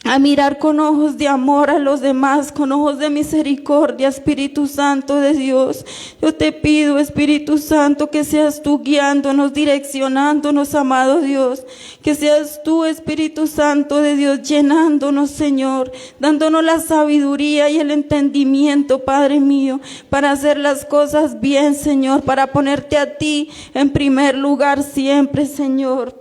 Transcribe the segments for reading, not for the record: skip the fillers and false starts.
a mirar con ojos de amor a los demás, con ojos de misericordia, Espíritu Santo de Dios. Yo te pido, Espíritu Santo, que seas tú guiándonos, direccionándonos, amado Dios, que seas tú, Espíritu Santo de Dios, llenándonos, Señor, dándonos la sabiduría y el entendimiento, Padre mío, para hacer las cosas bien, Señor, para ponerte a ti en primer lugar siempre, Señor.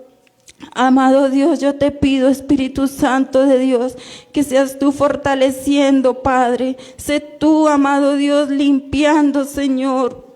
Amado Dios, yo te pido, Espíritu Santo de Dios, que seas tú fortaleciendo, Padre. Sé tú, amado Dios, limpiando, Señor.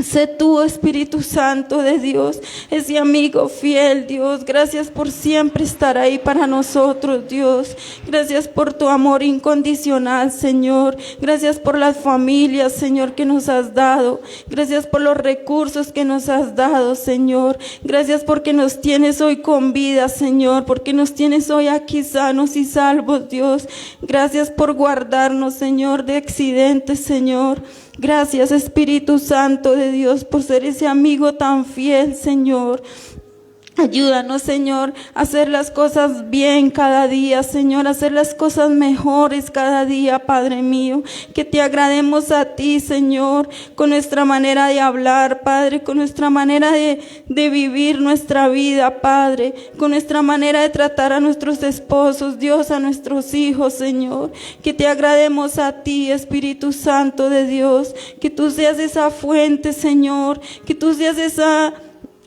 Sé tú, Espíritu Santo de Dios, ese amigo fiel, Dios. Gracias por siempre estar ahí para nosotros, Dios. Gracias por tu amor incondicional, Señor. Gracias por las familias, Señor, que nos has dado. Gracias por los recursos que nos has dado, Señor. Gracias porque nos tienes hoy con vida, Señor, porque nos tienes hoy aquí sanos y salvos, Dios. Gracias por guardarnos, Señor, de accidentes, Señor. Gracias, Espíritu Santo de Dios, por ser ese amigo tan fiel, Señor. Ayúdanos, Señor, a hacer las cosas bien cada día, Señor, a hacer las cosas mejores cada día, Padre mío. Que te agrademos a ti, Señor, con nuestra manera de hablar, Padre, con nuestra manera de vivir nuestra vida, Padre, con nuestra manera de tratar a nuestros esposos, Dios, a nuestros hijos, Señor. Que te agrademos a ti, Espíritu Santo de Dios, que tú seas esa fuente, Señor, que tú seas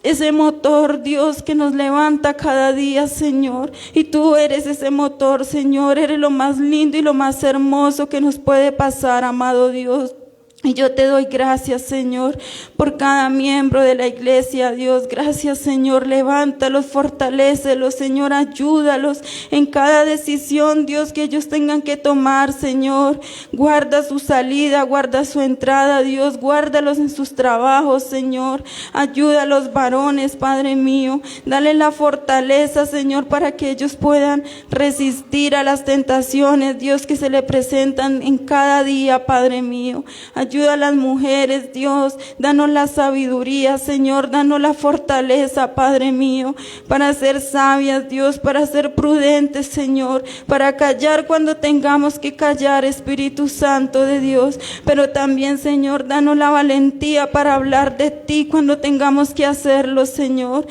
ese motor, Dios, que nos levanta cada día, Señor. Y tú eres ese motor, Señor. Eres lo más lindo y lo más hermoso que nos puede pasar, amado Dios. Y yo te doy gracias, Señor, por cada miembro de la iglesia, Dios. Gracias, Señor. Levántalos, fortalécelos, Señor. Ayúdalos en cada decisión, Dios, que ellos tengan que tomar, Señor. Guarda su salida, guarda su entrada, Dios. Guárdalos en sus trabajos, Señor. Ayuda a los varones, Padre mío. Dale la fortaleza, Señor, para que ellos puedan resistir a las tentaciones, Dios, que se le presentan en cada día, Padre mío. Ayuda a las mujeres, Dios. Danos la sabiduría, Señor. Danos la fortaleza, Padre mío, para ser sabias, Dios, para ser prudentes, Señor, para callar cuando tengamos que callar, Espíritu Santo de Dios. Pero también, Señor, danos la valentía para hablar de ti cuando tengamos que hacerlo, Señor,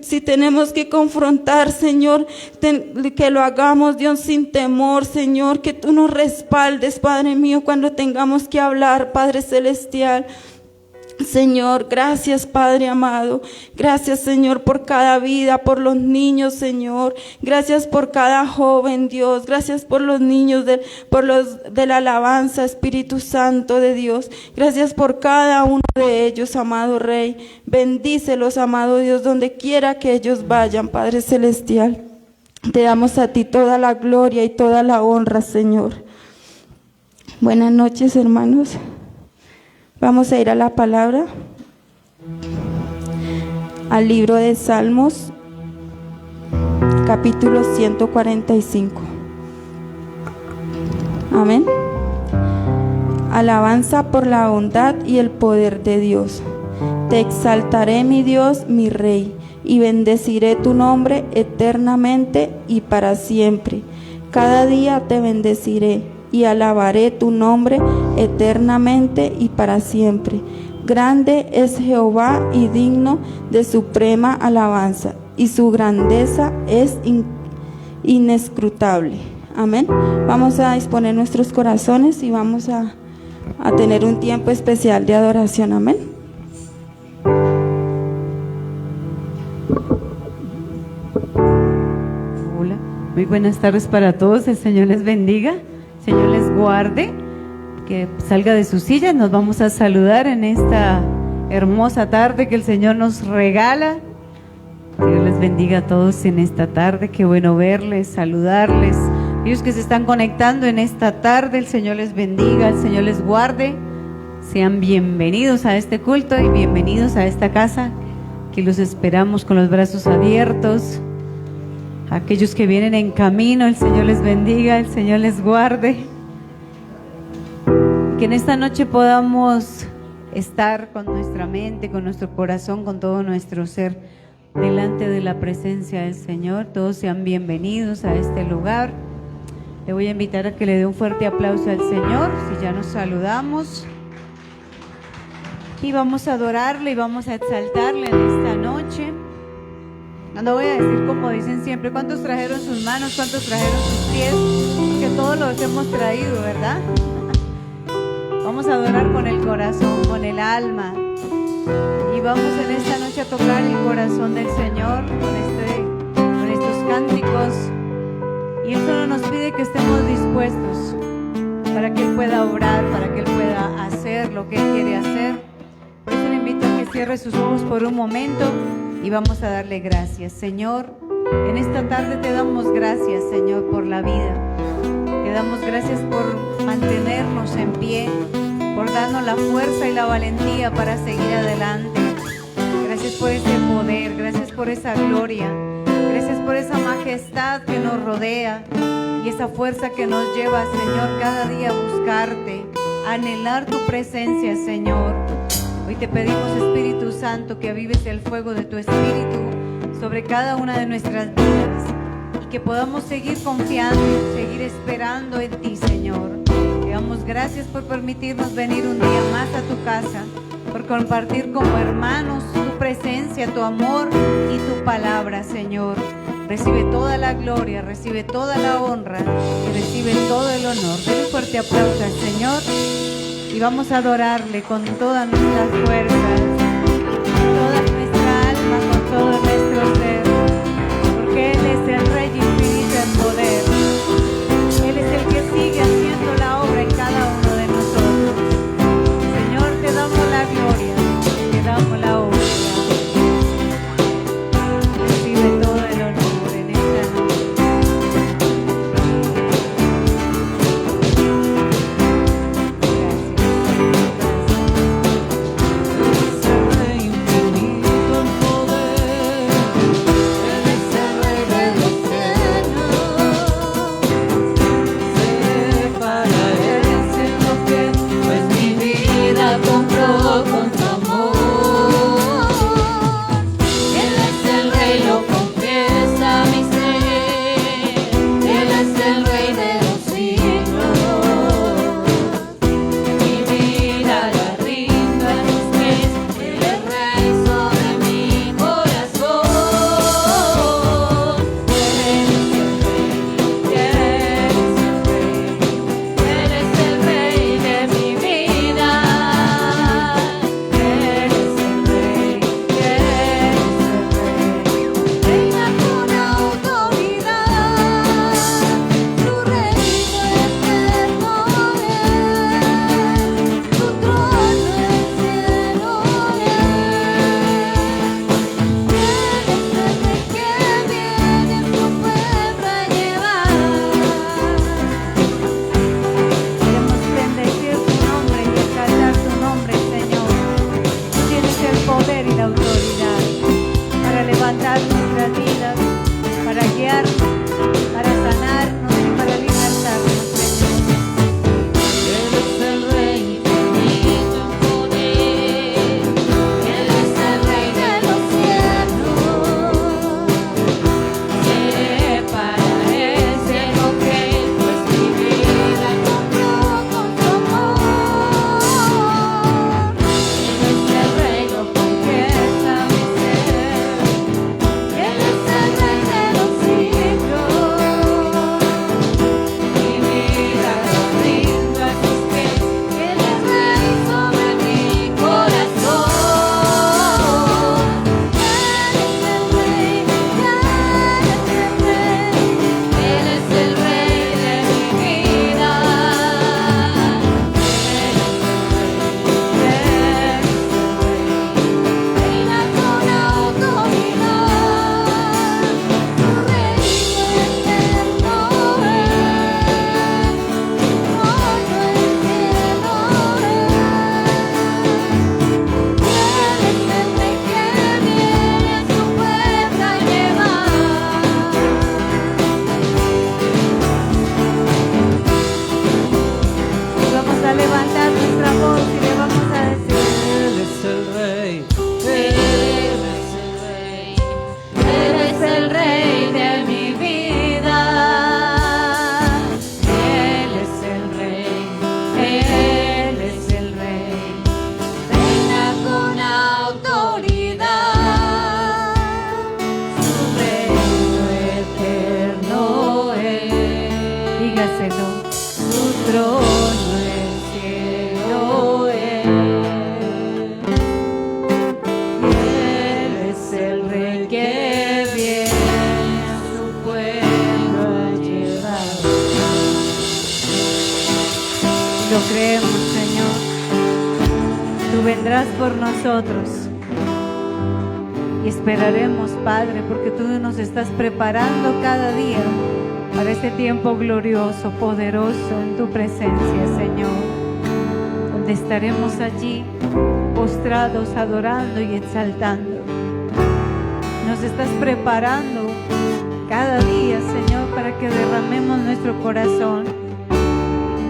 si tenemos que confrontar, Señor, que lo hagamos, Dios, sin temor, Señor, que tú nos respaldes, Padre mío, cuando tengamos que hablar, Padre Celestial. Señor, gracias, Padre amado. Gracias, Señor, por cada vida, por los niños, Señor. Gracias por cada joven, Dios. Gracias por los niños de la alabanza, Espíritu Santo de Dios. Gracias por cada uno de ellos, amado Rey. Bendícelos, amado Dios, donde quiera que ellos vayan, Padre Celestial. Te damos a ti toda la gloria y toda la honra, Señor. Buenas noches, hermanos. Vamos a ir a la palabra, al libro de Salmos, capítulo 145. Amén. Alabanza por la bondad y el poder de Dios. Te exaltaré, mi Dios, mi Rey, y bendeciré tu nombre eternamente y para siempre. Cada día te bendeciré y alabaré tu nombre eternamente y para siempre. Grande es Jehová y digno de suprema alabanza, y su grandeza es inescrutable. Amén. Vamos a disponer nuestros corazones y vamos a tener un tiempo especial de adoración. Amén. Hola, muy buenas tardes para todos. El Señor les bendiga. Señor les guarde, que salga de su silla. Nos vamos a saludar en esta hermosa tarde que el Señor nos regala. Que Dios les bendiga a todos en esta tarde. Qué bueno verles, saludarles. Ellos que se están conectando en esta tarde, el Señor les bendiga, el Señor les guarde. Sean bienvenidos a este culto y bienvenidos a esta casa, que los esperamos con los brazos abiertos. Aquellos que vienen en camino, el Señor les bendiga, el Señor les guarde. Que en esta noche podamos estar con nuestra mente, con nuestro corazón, con todo nuestro ser, delante de la presencia del Señor. Todos sean bienvenidos a este lugar. Le voy a invitar a que le dé un fuerte aplauso al Señor, si ya nos saludamos. Y vamos a adorarle y vamos a exaltarle en esta noche. No voy a decir como dicen siempre, ¿cuántos trajeron sus manos? ¿Cuántos trajeron sus pies? Porque todos los hemos traído, ¿verdad? Vamos a adorar con el corazón, con el alma. Y vamos en esta noche a tocar el corazón del Señor con estos cánticos. Y Él solo nos pide que estemos dispuestos para que Él pueda obrar, para que Él pueda hacer lo que Él quiere hacer. Por eso le invito a que cierre sus ojos por un momento y vamos a darle gracias. Señor, en esta tarde te damos gracias, Señor, por la vida. Te damos gracias por mantenernos en pie, por darnos la fuerza y la valentía para seguir adelante. Gracias por ese poder, gracias por esa gloria, gracias por esa majestad que nos rodea y esa fuerza que nos lleva, Señor, cada día a buscarte, a anhelar tu presencia, Señor. Hoy te pedimos, Espíritu Santo, que avives el fuego de tu Espíritu sobre cada una de nuestras vidas y que podamos seguir confiando y seguir esperando en ti, Señor. Te damos gracias por permitirnos venir un día más a tu casa, por compartir como hermanos tu presencia, tu amor y tu palabra, Señor. Recibe toda la gloria, recibe toda la honra y recibe todo el honor. Den un fuerte aplauso al Señor. Y vamos a adorarle con todas nuestras fuerzas, con toda nuestra alma, con todo nuestro ser, porque Él es el Rey infinito en poder. Él es el que sigue haciendo la obra en cada uno de nosotros. Señor, te damos la gloria, te damos la honra. Recibe todo el honor en esta noche. Él es el rey de los cielos. díselo. Su trono el cielo es, y Él es el Rey que viene a su pueblo a llevar. Lo creemos, Señor. Tú vendrás por nosotros y esperaremos, Padre, porque tú nos estás preparando cada día para este tiempo glorioso, poderoso en tu presencia, Señor, donde estaremos allí postrados, adorando y exaltando. Nos estás preparando cada día, Señor, para que derramemos nuestro corazón.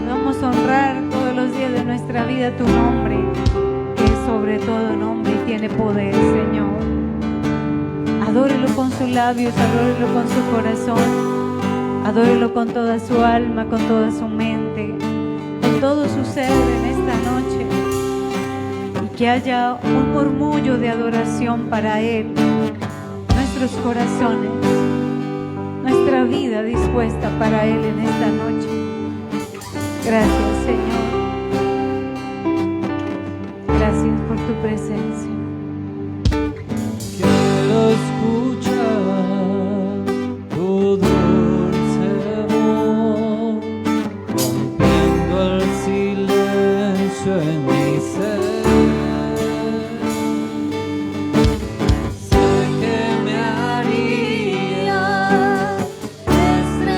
Vamos a honrar todos los días de nuestra vida tu nombre, que es sobre todo nombre y tiene poder, Señor. Adórelo con sus labios, adórelo con su corazón, adórelo con toda su alma, con toda su mente, con todo su ser en esta noche. Y que haya un murmullo de adoración para Él, nuestros corazones, nuestra vida dispuesta para Él en esta noche. Gracias, Señor. Gracias por tu presencia. Quiero escuchar tu dulce voz, rompiendo el silencio en mi ser. Sé que me haría estremecer,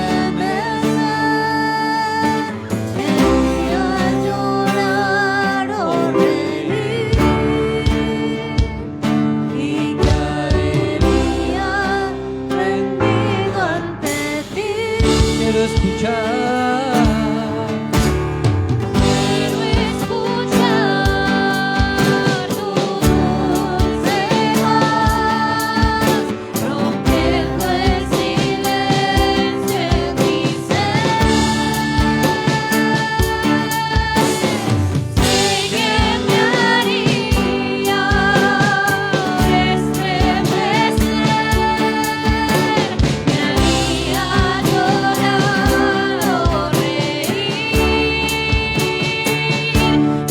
quería llorar o reír, y caería rendido ante ti. Quiero escuchar tu dulce voz, rompiendo el silencio en mi ser. Sé que me haría estremecer, me haría llorar o reír,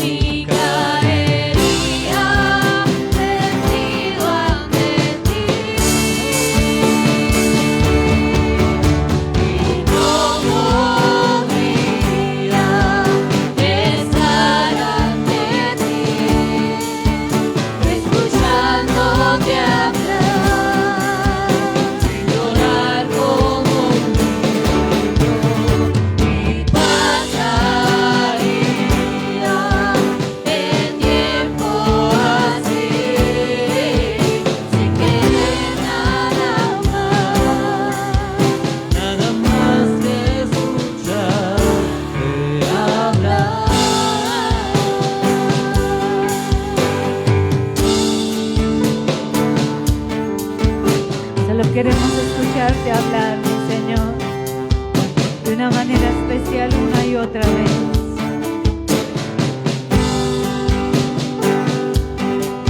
y caería rendido ante ti. Y no podría estar ante ti, escuchándote hablar, llorar como un niño, y pasaría el tiempo así, sin querer nada más que escucharte hablar. Solo queremos escucharte hablar, mi Señor, de una manera especial una y otra vez.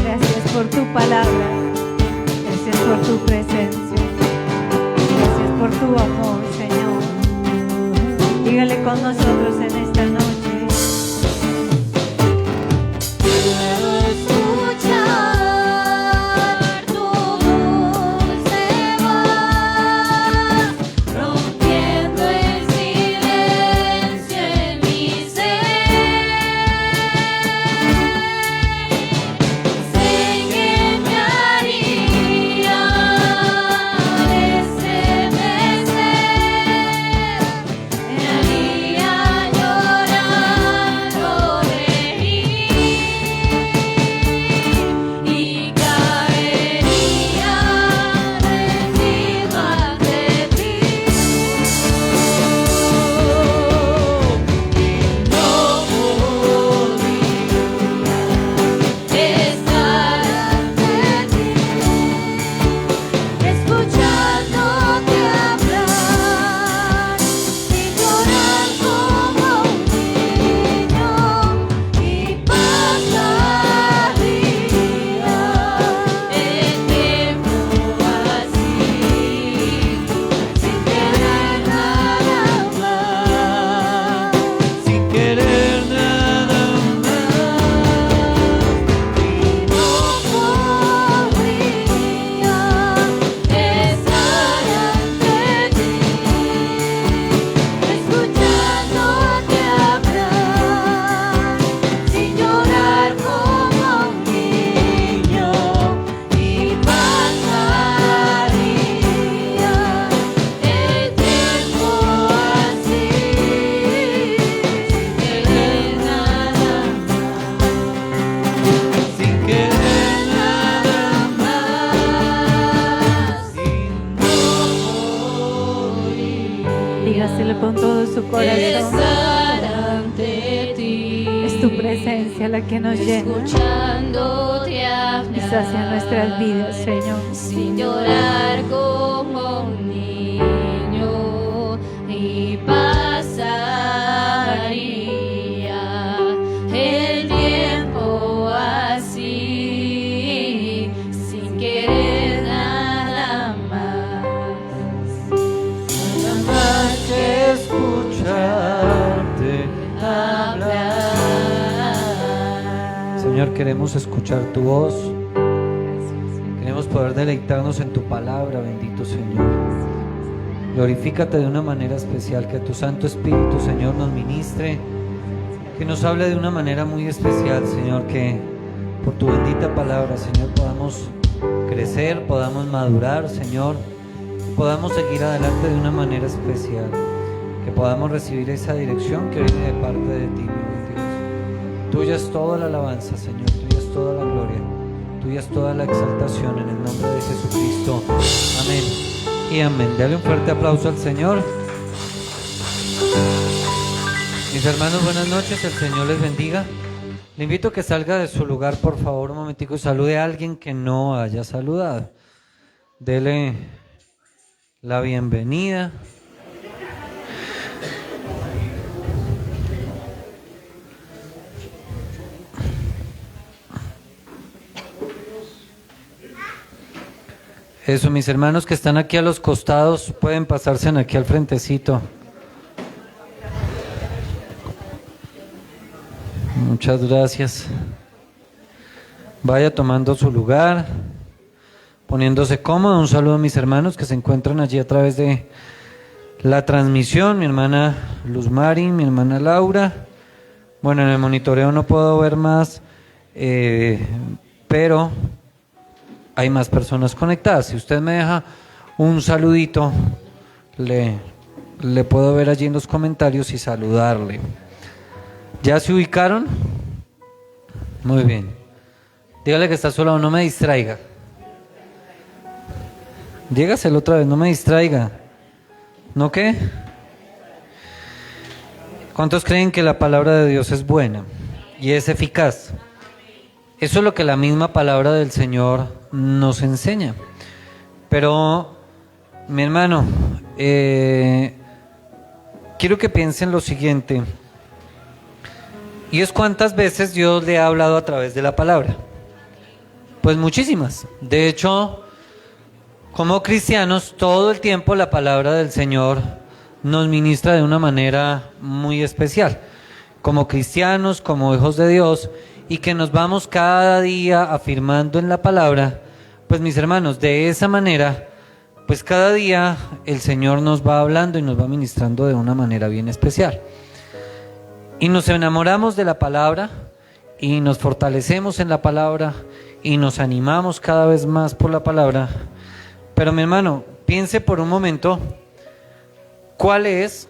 Gracias por tu palabra, gracias por tu presencia, gracias por tu amor, Señor. Dígale con nosotros en esta noche. Quiero escuchar tu dulce voz, rompiendo el silencio en mi ser. Sé que me haría estremecer, me haría llorar. Dígaselo con todo su corazón. estar ante ti, Es tu presencia la que nos llena escuchándote y sacia nuestras vidas, hablar, Señor. sin llorar como un niño, y pasaría el tiempo así, sin querer nada más. Nada más que escucharte hablar. Señor, queremos escuchar tu voz, queremos poder deleitarnos en tu palabra, bendito Señor. Glorifícate de una manera especial, que tu Santo Espíritu, Señor, nos ministre, que nos hable de una manera muy especial, Señor, que por tu bendita palabra, Señor, podamos crecer, podamos madurar, Señor, podamos seguir adelante de una manera especial, que podamos recibir esa dirección que viene de parte de ti, mi buen Dios. Tuya es toda la alabanza, Señor, tuya es toda la gloria, tuya es toda la exaltación, en el nombre de Jesucristo. Amén y amén. Dale un fuerte aplauso al Señor. Mis hermanos, buenas noches, el Señor les bendiga. Le invito a que salga de su lugar, por favor, un momentico, y salude a alguien que no haya saludado. Dele la bienvenida. Eso, mis hermanos que están aquí a los costados, pueden pasarse aquí al frentecito. Muchas gracias. Vaya tomando su lugar, poniéndose cómodo. Un saludo a mis hermanos que se encuentran allí a través de la transmisión. Mi hermana Luz Mari, mi hermana Laura. Bueno, en el monitoreo no puedo ver más, pero hay más personas conectadas. Si usted me deja un saludito, le puedo ver allí en los comentarios y saludarle. ¿Ya se ubicaron? Muy bien. Dígale que está solo, no me distraiga. Dígaselo otra vez, no me distraiga. ¿No qué? ¿Cuántos creen que la palabra de Dios es buena y es eficaz? Eso es lo que la misma palabra del Señor nos enseña. Pero, mi hermano, quiero que piensen lo siguiente. Y es cuántas veces Dios le ha hablado a través de la palabra. Pues muchísimas. De hecho, como cristianos, todo el tiempo la palabra del Señor nos ministra de una manera muy especial. Como cristianos, como hijos de Dios, y que nos vamos cada día afirmando en la palabra, pues mis hermanos, de esa manera, pues cada día el Señor nos va hablando y nos va ministrando de una manera bien especial. Y nos enamoramos de la palabra y nos fortalecemos en la palabra y nos animamos cada vez más por la palabra. Pero mi hermano, piense por un momento, ¿cuál es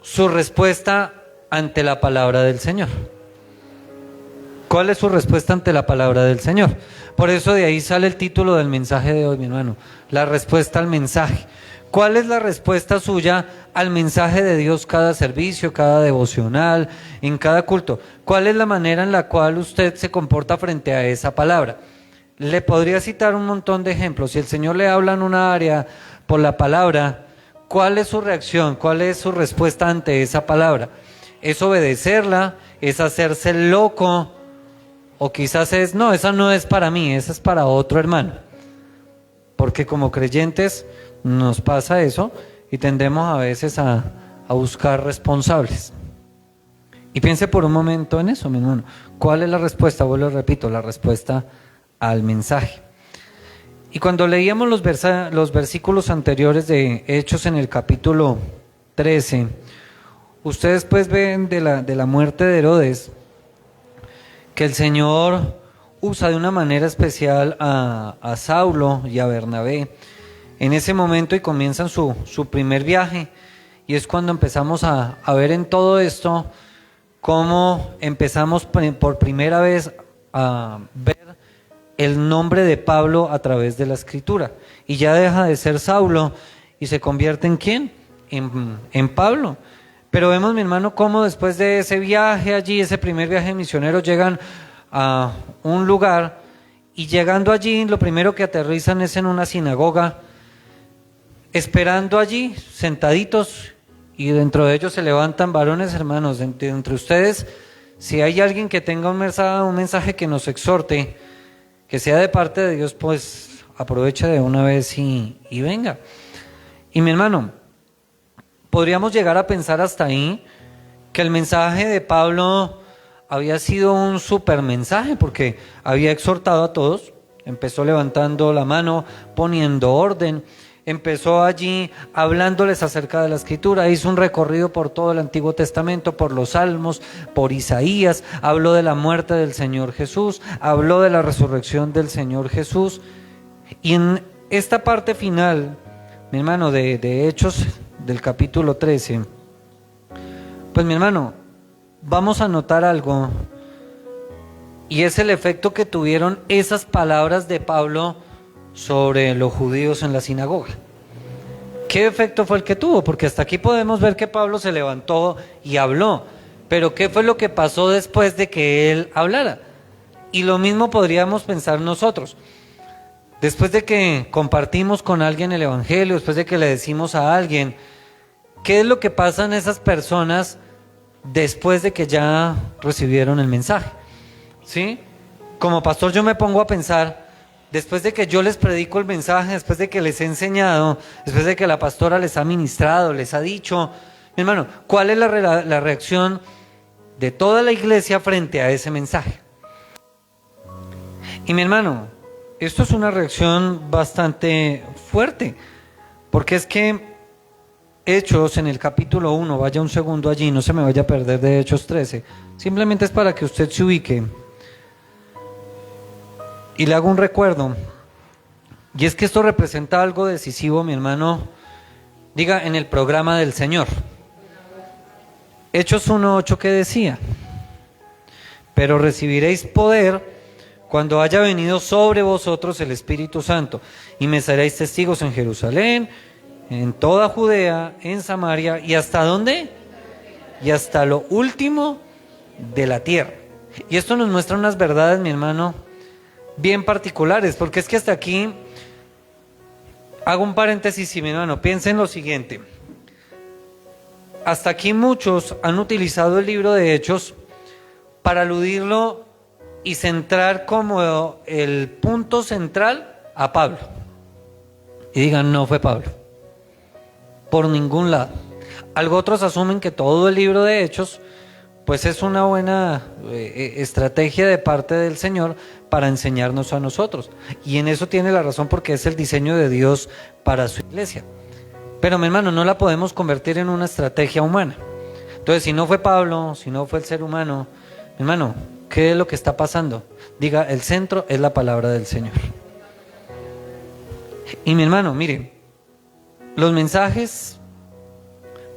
su respuesta ante la palabra del Señor? ¿Cuál es su respuesta ante la palabra del Señor? Por eso de ahí sale el título del mensaje de hoy, mi hermano, la respuesta al mensaje. ¿Cuál es la respuesta suya al mensaje de Dios cada servicio, cada devocional, en cada culto? ¿Cuál es la manera en la cual usted se comporta frente a esa palabra? Le podría citar un montón de ejemplos. Si el Señor le habla en una área por la palabra, ¿cuál es su reacción? ¿Cuál es su respuesta ante esa palabra? ¿Es obedecerla? ¿Es hacerse loco? O quizás es, no, esa no es para mí, esa es para otro hermano. Porque como creyentes nos pasa eso y tendemos a veces a buscar responsables. Y piense por un momento en eso, mi hermano. ¿Cuál es la respuesta? Vuelvo y repito, la respuesta al mensaje. Y cuando leíamos los versículos anteriores de Hechos en el capítulo 13, ustedes pues ven de la muerte de Herodes, que el Señor usa de una manera especial a Saulo y a Bernabé en ese momento, y comienzan su primer viaje, y es cuando empezamos a ver en todo esto cómo empezamos por primera vez a ver el nombre de Pablo a través de la Escritura, y ya deja de ser Saulo y se convierte en ¿quién? en Pablo. Pero vemos, mi hermano, cómo después de ese viaje allí, ese primer viaje misionero, llegan a un lugar y llegando allí, lo primero que aterrizan es en una sinagoga, esperando allí, sentaditos, y dentro de ellos se levantan varones, hermanos, entre ustedes, si hay alguien que tenga un mensaje que nos exhorte, que sea de parte de Dios, pues aproveche de una vez y venga. Y mi hermano, podríamos llegar a pensar hasta ahí que el mensaje de Pablo había sido un super mensaje, porque había exhortado a todos, empezó levantando la mano, poniendo orden, empezó allí hablándoles acerca de la Escritura, hizo un recorrido por todo el Antiguo Testamento, por los Salmos, por Isaías, habló de la muerte del Señor Jesús, habló de la resurrección del Señor Jesús. Y en esta parte final, mi hermano, de Hechos del capítulo 13, pues mi hermano, vamos a notar algo, y es el efecto que tuvieron esas palabras de Pablo sobre los judíos en la sinagoga. ¿Qué efecto fue el que tuvo? Porque hasta aquí podemos ver que Pablo se levantó y habló, pero ¿qué fue lo que pasó después de que él hablara? Y lo mismo podríamos pensar nosotros. Después de que compartimos con alguien el evangelio, después de que le decimos a alguien, ¿qué es lo que pasa en esas personas después de que ya recibieron el mensaje? ¿Sí? Como pastor yo me pongo a pensar, después de que yo les predico el mensaje, después de que les he enseñado, después de que la pastora les ha ministrado, les ha dicho, mi hermano, ¿cuál es la reacción de toda la iglesia frente a ese mensaje? Y mi hermano, esto es una reacción bastante fuerte, porque es que Hechos en el capítulo 1, vaya un segundo allí, no se me vaya a perder de Hechos 13, simplemente es para que usted se ubique. Y le hago un recuerdo, y es que esto representa algo decisivo, mi hermano, diga, en el programa del Señor. Hechos 1:8, ¿qué decía? Pero recibiréis poder cuando haya venido sobre vosotros el Espíritu Santo, y me seréis testigos en Jerusalén, en toda Judea, en Samaria, ¿y hasta dónde? Y hasta lo último de la tierra. Y esto nos muestra unas verdades, mi hermano, bien particulares, porque es que hasta aquí, hago un paréntesis y mi hermano, piensen lo siguiente, hasta aquí muchos han utilizado el libro de Hechos para aludirlo y centrar como el punto central a Pablo, y digan, no fue Pablo, por ningún lado. Algo otros asumen que todo el libro de Hechos pues es una buena estrategia de parte del Señor para enseñarnos a nosotros. Y en eso tiene la razón, porque es el diseño de Dios para su iglesia. Pero mi hermano, no la podemos convertir en una estrategia humana. Entonces, si no fue Pablo, si no fue el ser humano, mi hermano, ¿qué es lo que está pasando? Diga, el centro es la palabra del Señor. Y mi hermano, mire, los mensajes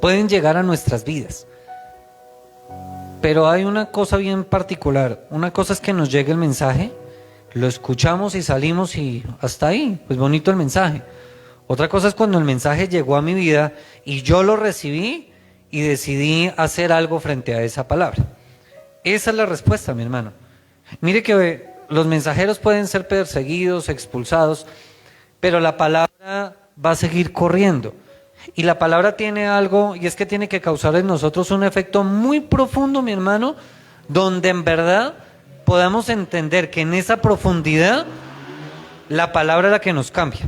pueden llegar a nuestras vidas, pero hay una cosa bien particular. Una cosa es que nos llegue el mensaje, lo escuchamos y salimos y hasta ahí, pues bonito el mensaje. Otra cosa es cuando el mensaje llegó a mi vida y yo lo recibí y decidí hacer algo frente a esa palabra. Esa es la respuesta, mi hermano. Mire que los mensajeros pueden ser perseguidos, expulsados, pero la palabra va a seguir corriendo. Y la palabra tiene algo, y es que tiene que causar en nosotros un efecto muy profundo, mi hermano, donde en verdad podamos entender que en esa profundidad la palabra es la que nos cambia,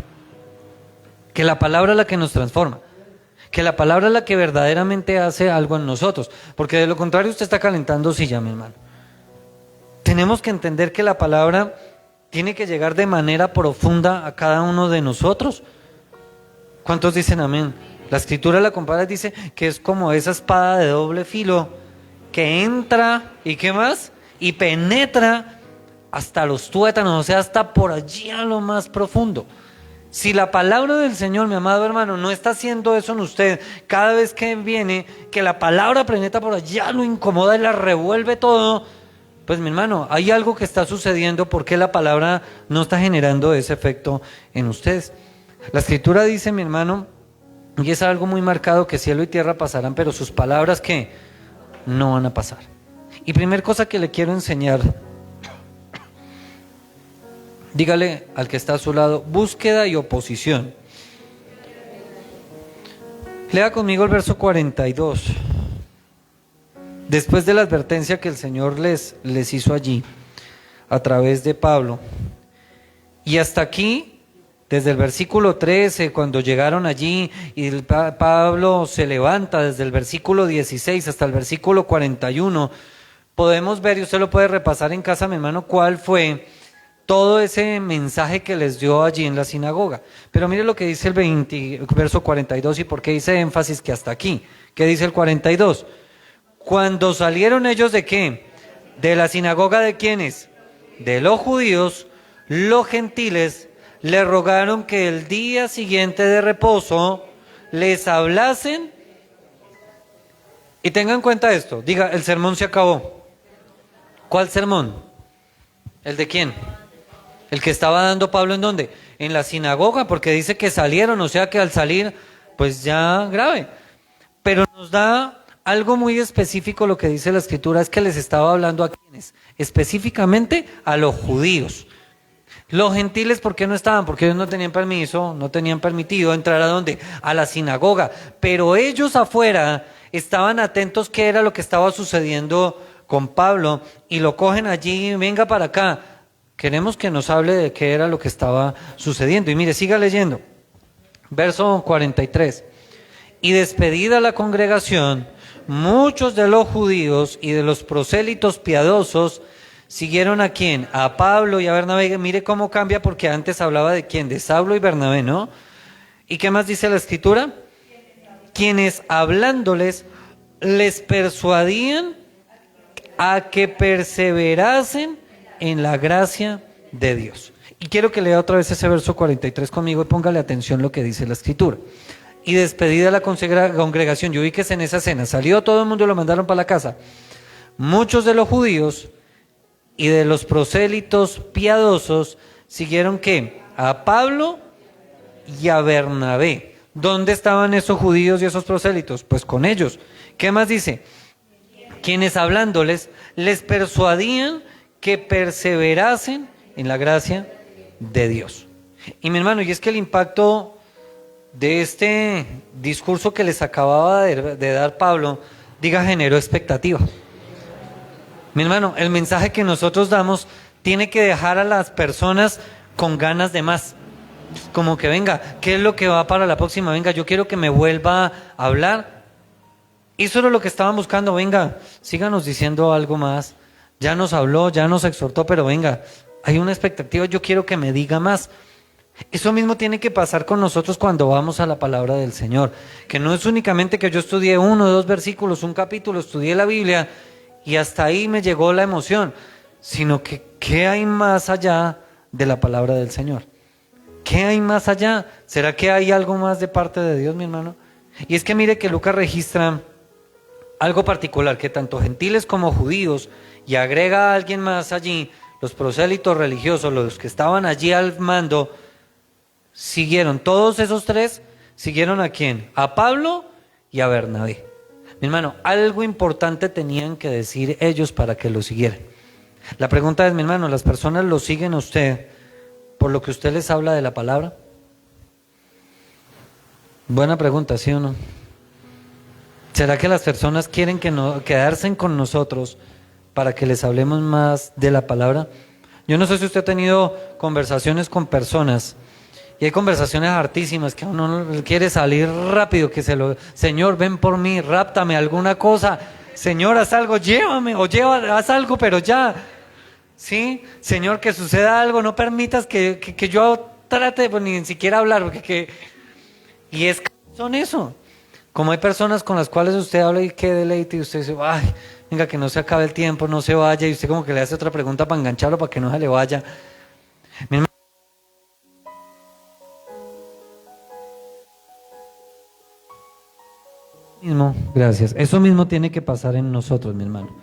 que la palabra es la que nos transforma, que la palabra es la que verdaderamente hace algo en nosotros, porque de lo contrario usted está calentando silla, mi hermano. Tenemos que entender que la palabra tiene que llegar de manera profunda a cada uno de nosotros. ¿Cuántos dicen amén? La escritura la compara y dice que es como esa espada de doble filo que entra y ¿qué más? Y penetra hasta los tuétanos, o sea, hasta por allí a lo más profundo. Si la palabra del Señor, mi amado hermano, no está haciendo eso en usted, cada vez que viene, que la palabra penetra por allá, lo incomoda y la revuelve todo, pues mi hermano, hay algo que está sucediendo porque la palabra no está generando ese efecto en ustedes. La escritura dice, mi hermano, Y es algo muy marcado que cielo y tierra pasarán, pero sus palabras que no van a pasar. Y primer cosa que le quiero enseñar, dígale al que está a su lado, búsqueda y oposición. Lea conmigo el verso 42. Después de la advertencia que el Señor les hizo allí, a través de Pablo, y hasta aquí, desde el versículo 13, cuando llegaron allí, y Pablo se levanta desde el versículo 16 hasta el versículo 41, podemos ver, y usted lo puede repasar en casa, mi hermano, cuál fue todo ese mensaje que les dio allí en la sinagoga. Pero mire lo que dice el verso 42 y por qué dice énfasis que hasta aquí. ¿Qué dice el 42? Cuando salieron ellos ¿de qué? De la sinagoga ¿de quiénes? De los judíos, los gentiles le rogaron que el día siguiente de reposo les hablasen. Y tengan en cuenta esto, diga, el sermón se acabó. ¿Cuál sermón? ¿El de quién? El que estaba dando Pablo ¿en dónde? En la sinagoga, porque dice que salieron, o sea que al salir, pues ya grave. Pero nos da algo muy específico lo que dice la Escritura, es que les estaba hablando a quienes, específicamente a los judíos. Los gentiles, ¿por qué no estaban? Porque ellos no tenían permiso, no tenían permitido entrar ¿a dónde? A la sinagoga. Pero ellos afuera estaban atentos qué era lo que estaba sucediendo con Pablo y lo cogen allí, venga para acá. Queremos que nos hable de qué era lo que estaba sucediendo. Y mire, siga leyendo. Verso 43. Y despedida la congregación, muchos de los judíos y de los prosélitos piadosos siguieron ¿a quién? A Pablo y a Bernabé. Mire cómo cambia, porque antes hablaba de quién, de Saulo y Bernabé, ¿no? ¿Y qué más dice la Escritura? Quienes hablándoles les persuadían a que perseverasen en la gracia de Dios. Y quiero que lea otra vez ese verso 43 conmigo y póngale atención lo que dice la Escritura. Y despedida la congregación, y ubíquese en esa escena, salió todo el mundo y lo mandaron para la casa. Muchos de los judíos y de los prosélitos piadosos siguieron ¿qué? A Pablo y a Bernabé. ¿Dónde estaban esos judíos y esos prosélitos? Pues con ellos. ¿Qué más dice? Quienes hablándoles les persuadían que perseverasen en la gracia de Dios. Y mi hermano, y es que el impacto de este discurso que les acababa de dar Pablo, diga, generó expectativa. Mi hermano, el mensaje que nosotros damos tiene que dejar a las personas con ganas de más. Como que venga, ¿qué es lo que va para la próxima? Venga, yo quiero que me vuelva a hablar. Eso era lo que estaban buscando. Venga, síganos diciendo algo más. Ya nos habló, ya nos exhortó, pero venga, hay una expectativa, yo quiero que me diga más. Eso mismo tiene que pasar con nosotros cuando vamos a la palabra del Señor, que no es únicamente que yo estudié 1 o 2 versículos, un capítulo, estudié la Biblia y hasta ahí me llegó la emoción, sino que ¿qué hay más allá de la palabra del Señor? ¿Qué hay más allá? ¿Será que hay algo más de parte de Dios, mi hermano? Y es que mire que Lucas registra algo particular, que tanto gentiles como judíos, y agrega a alguien más allí, los prosélitos religiosos, los que estaban allí al mando, siguieron, todos esos tres, siguieron ¿a quién? A Pablo y a Bernabé. Mi hermano, algo importante tenían que decir ellos para que lo siguieran. La pregunta es, mi hermano, ¿las personas lo siguen a usted por lo que usted les habla de la palabra? Buena pregunta, ¿sí o no? ¿Será que las personas quieren quedarse con nosotros para que les hablemos más de la palabra? Yo no sé si usted ha tenido conversaciones con personas, y hay conversaciones hartísimas que uno no quiere salir rápido, Señor, ven por mí, ráptame alguna cosa, Señor, haz algo, llévame, haz algo, pero ya, ¿sí? Señor, que suceda algo, no permitas que yo trate pues, ni siquiera hablar, y son eso. Como hay personas con las cuales usted habla y qué deleite, y usted dice, ay, venga, que no se acabe el tiempo, no se vaya, y usted como que le hace otra pregunta para engancharlo, para que no se le vaya. Mi hermano, gracias. Eso mismo tiene que pasar en nosotros, mi hermano.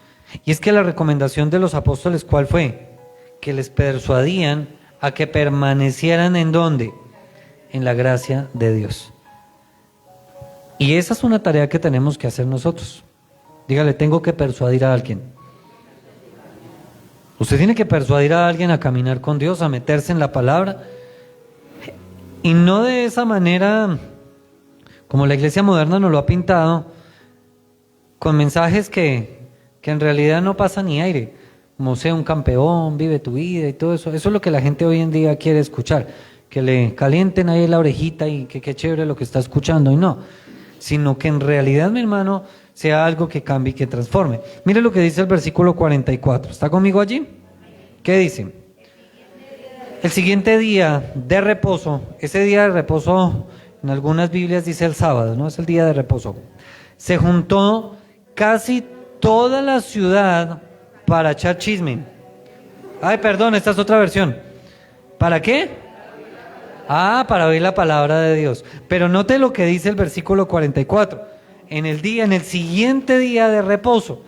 Y es que la recomendación de los apóstoles, ¿cuál fue? Que les persuadían a que permanecieran ¿en dónde? En la gracia de Dios. Y esa es una tarea que tenemos que hacer nosotros. Dígale, tengo que persuadir a alguien. Usted tiene que persuadir a alguien a caminar con Dios, a meterse en la palabra. Y no de esa manera, como la iglesia moderna nos lo ha pintado, con mensajes que en realidad no pasa ni aire. Como sea un campeón, vive tu vida y todo eso. Eso es lo que la gente hoy en día quiere escuchar. Que le calienten ahí la orejita y que qué chévere lo que está escuchando. Y no, sino que en realidad, mi hermano, sea algo que cambie y que transforme. Mire lo que dice el versículo 44. ¿Está conmigo allí? ¿Qué dice? El siguiente día de reposo, ese día de reposo en algunas Biblias dice el sábado, ¿no? Es el día de reposo. Se juntó casi toda la ciudad para echar chisme. Ay, perdón, esta es otra versión. ¿Para qué? Para oír la palabra de Dios. Pero note lo que dice el versículo 44. En el siguiente día de reposo,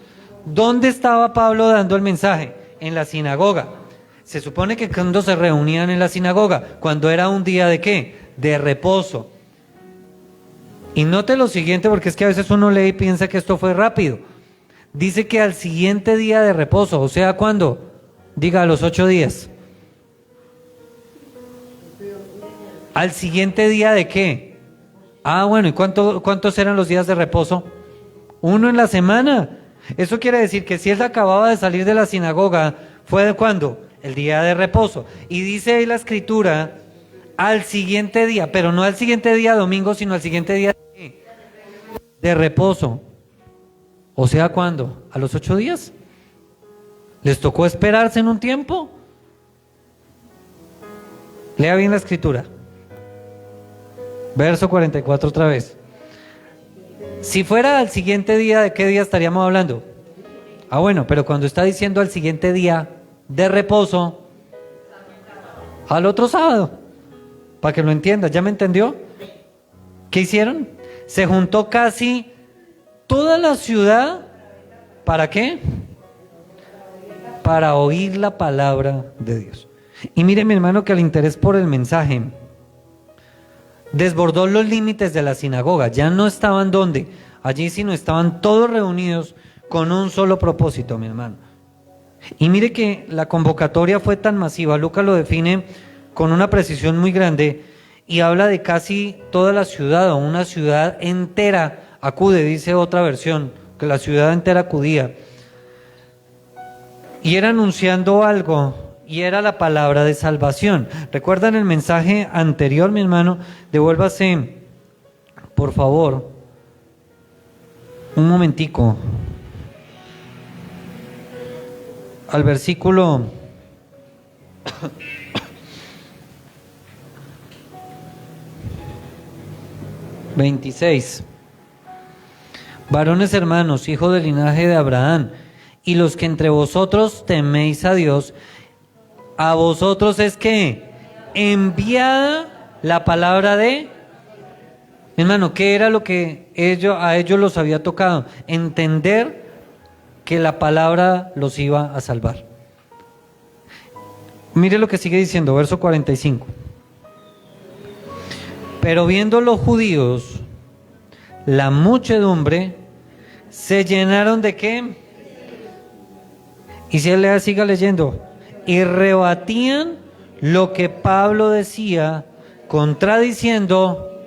¿dónde estaba Pablo dando el mensaje? En la sinagoga. Se supone que cuando se reunían en la sinagoga, cuando era un día de ¿qué? De reposo. Y note lo siguiente, porque es que a veces uno lee y piensa que esto fue rápido. Dice que al siguiente día de reposo, o sea, ¿cuándo? Diga, a los 8 días. ¿Al siguiente día de qué? Bueno, ¿y cuántos eran los días de reposo? 1 en la semana. Eso quiere decir que si él acababa de salir de la sinagoga, ¿fue de cuándo? El día de reposo. Y dice ahí la escritura, al siguiente día, pero no al siguiente día domingo, sino al siguiente día de reposo. O sea, ¿cuándo? ¿A los 8 días? ¿Les tocó esperarse en un tiempo? Lea bien la escritura. Verso 44 otra vez. Si fuera al siguiente día, ¿de qué día estaríamos hablando? Bueno, pero cuando está diciendo al siguiente día de reposo, al otro sábado, para que lo entiendas, ¿ya me entendió? ¿Qué hicieron? Se juntó casi toda la ciudad, ¿para qué? Para oír la palabra de Dios. Y mire, mi hermano, que el interés por el mensaje desbordó los límites de la sinagoga. Ya no estaban ¿dónde? Allí, sino estaban todos reunidos con un solo propósito, mi hermano. Y mire que la convocatoria fue tan masiva. Lucas lo define con una precisión muy grande y habla de casi toda la ciudad, o una ciudad entera acude, dice otra versión, que la ciudad entera acudía. Y era anunciando algo, y era la palabra de salvación. ¿Recuerdan el mensaje anterior, mi hermano? Devuélvase, por favor, un momentico, al versículo 26. Varones hermanos, hijos del linaje de Abraham, y los que entre vosotros teméis a Dios, a vosotros es que enviada la palabra de... Hermano, ¿qué era lo que a ellos los había tocado? Entender que la palabra los iba a salvar. Mire lo que sigue diciendo, verso 45. Pero viendo los judíos, la muchedumbre, se llenaron ¿de qué? Y si él siga leyendo, y rebatían lo que Pablo decía, contradiciendo.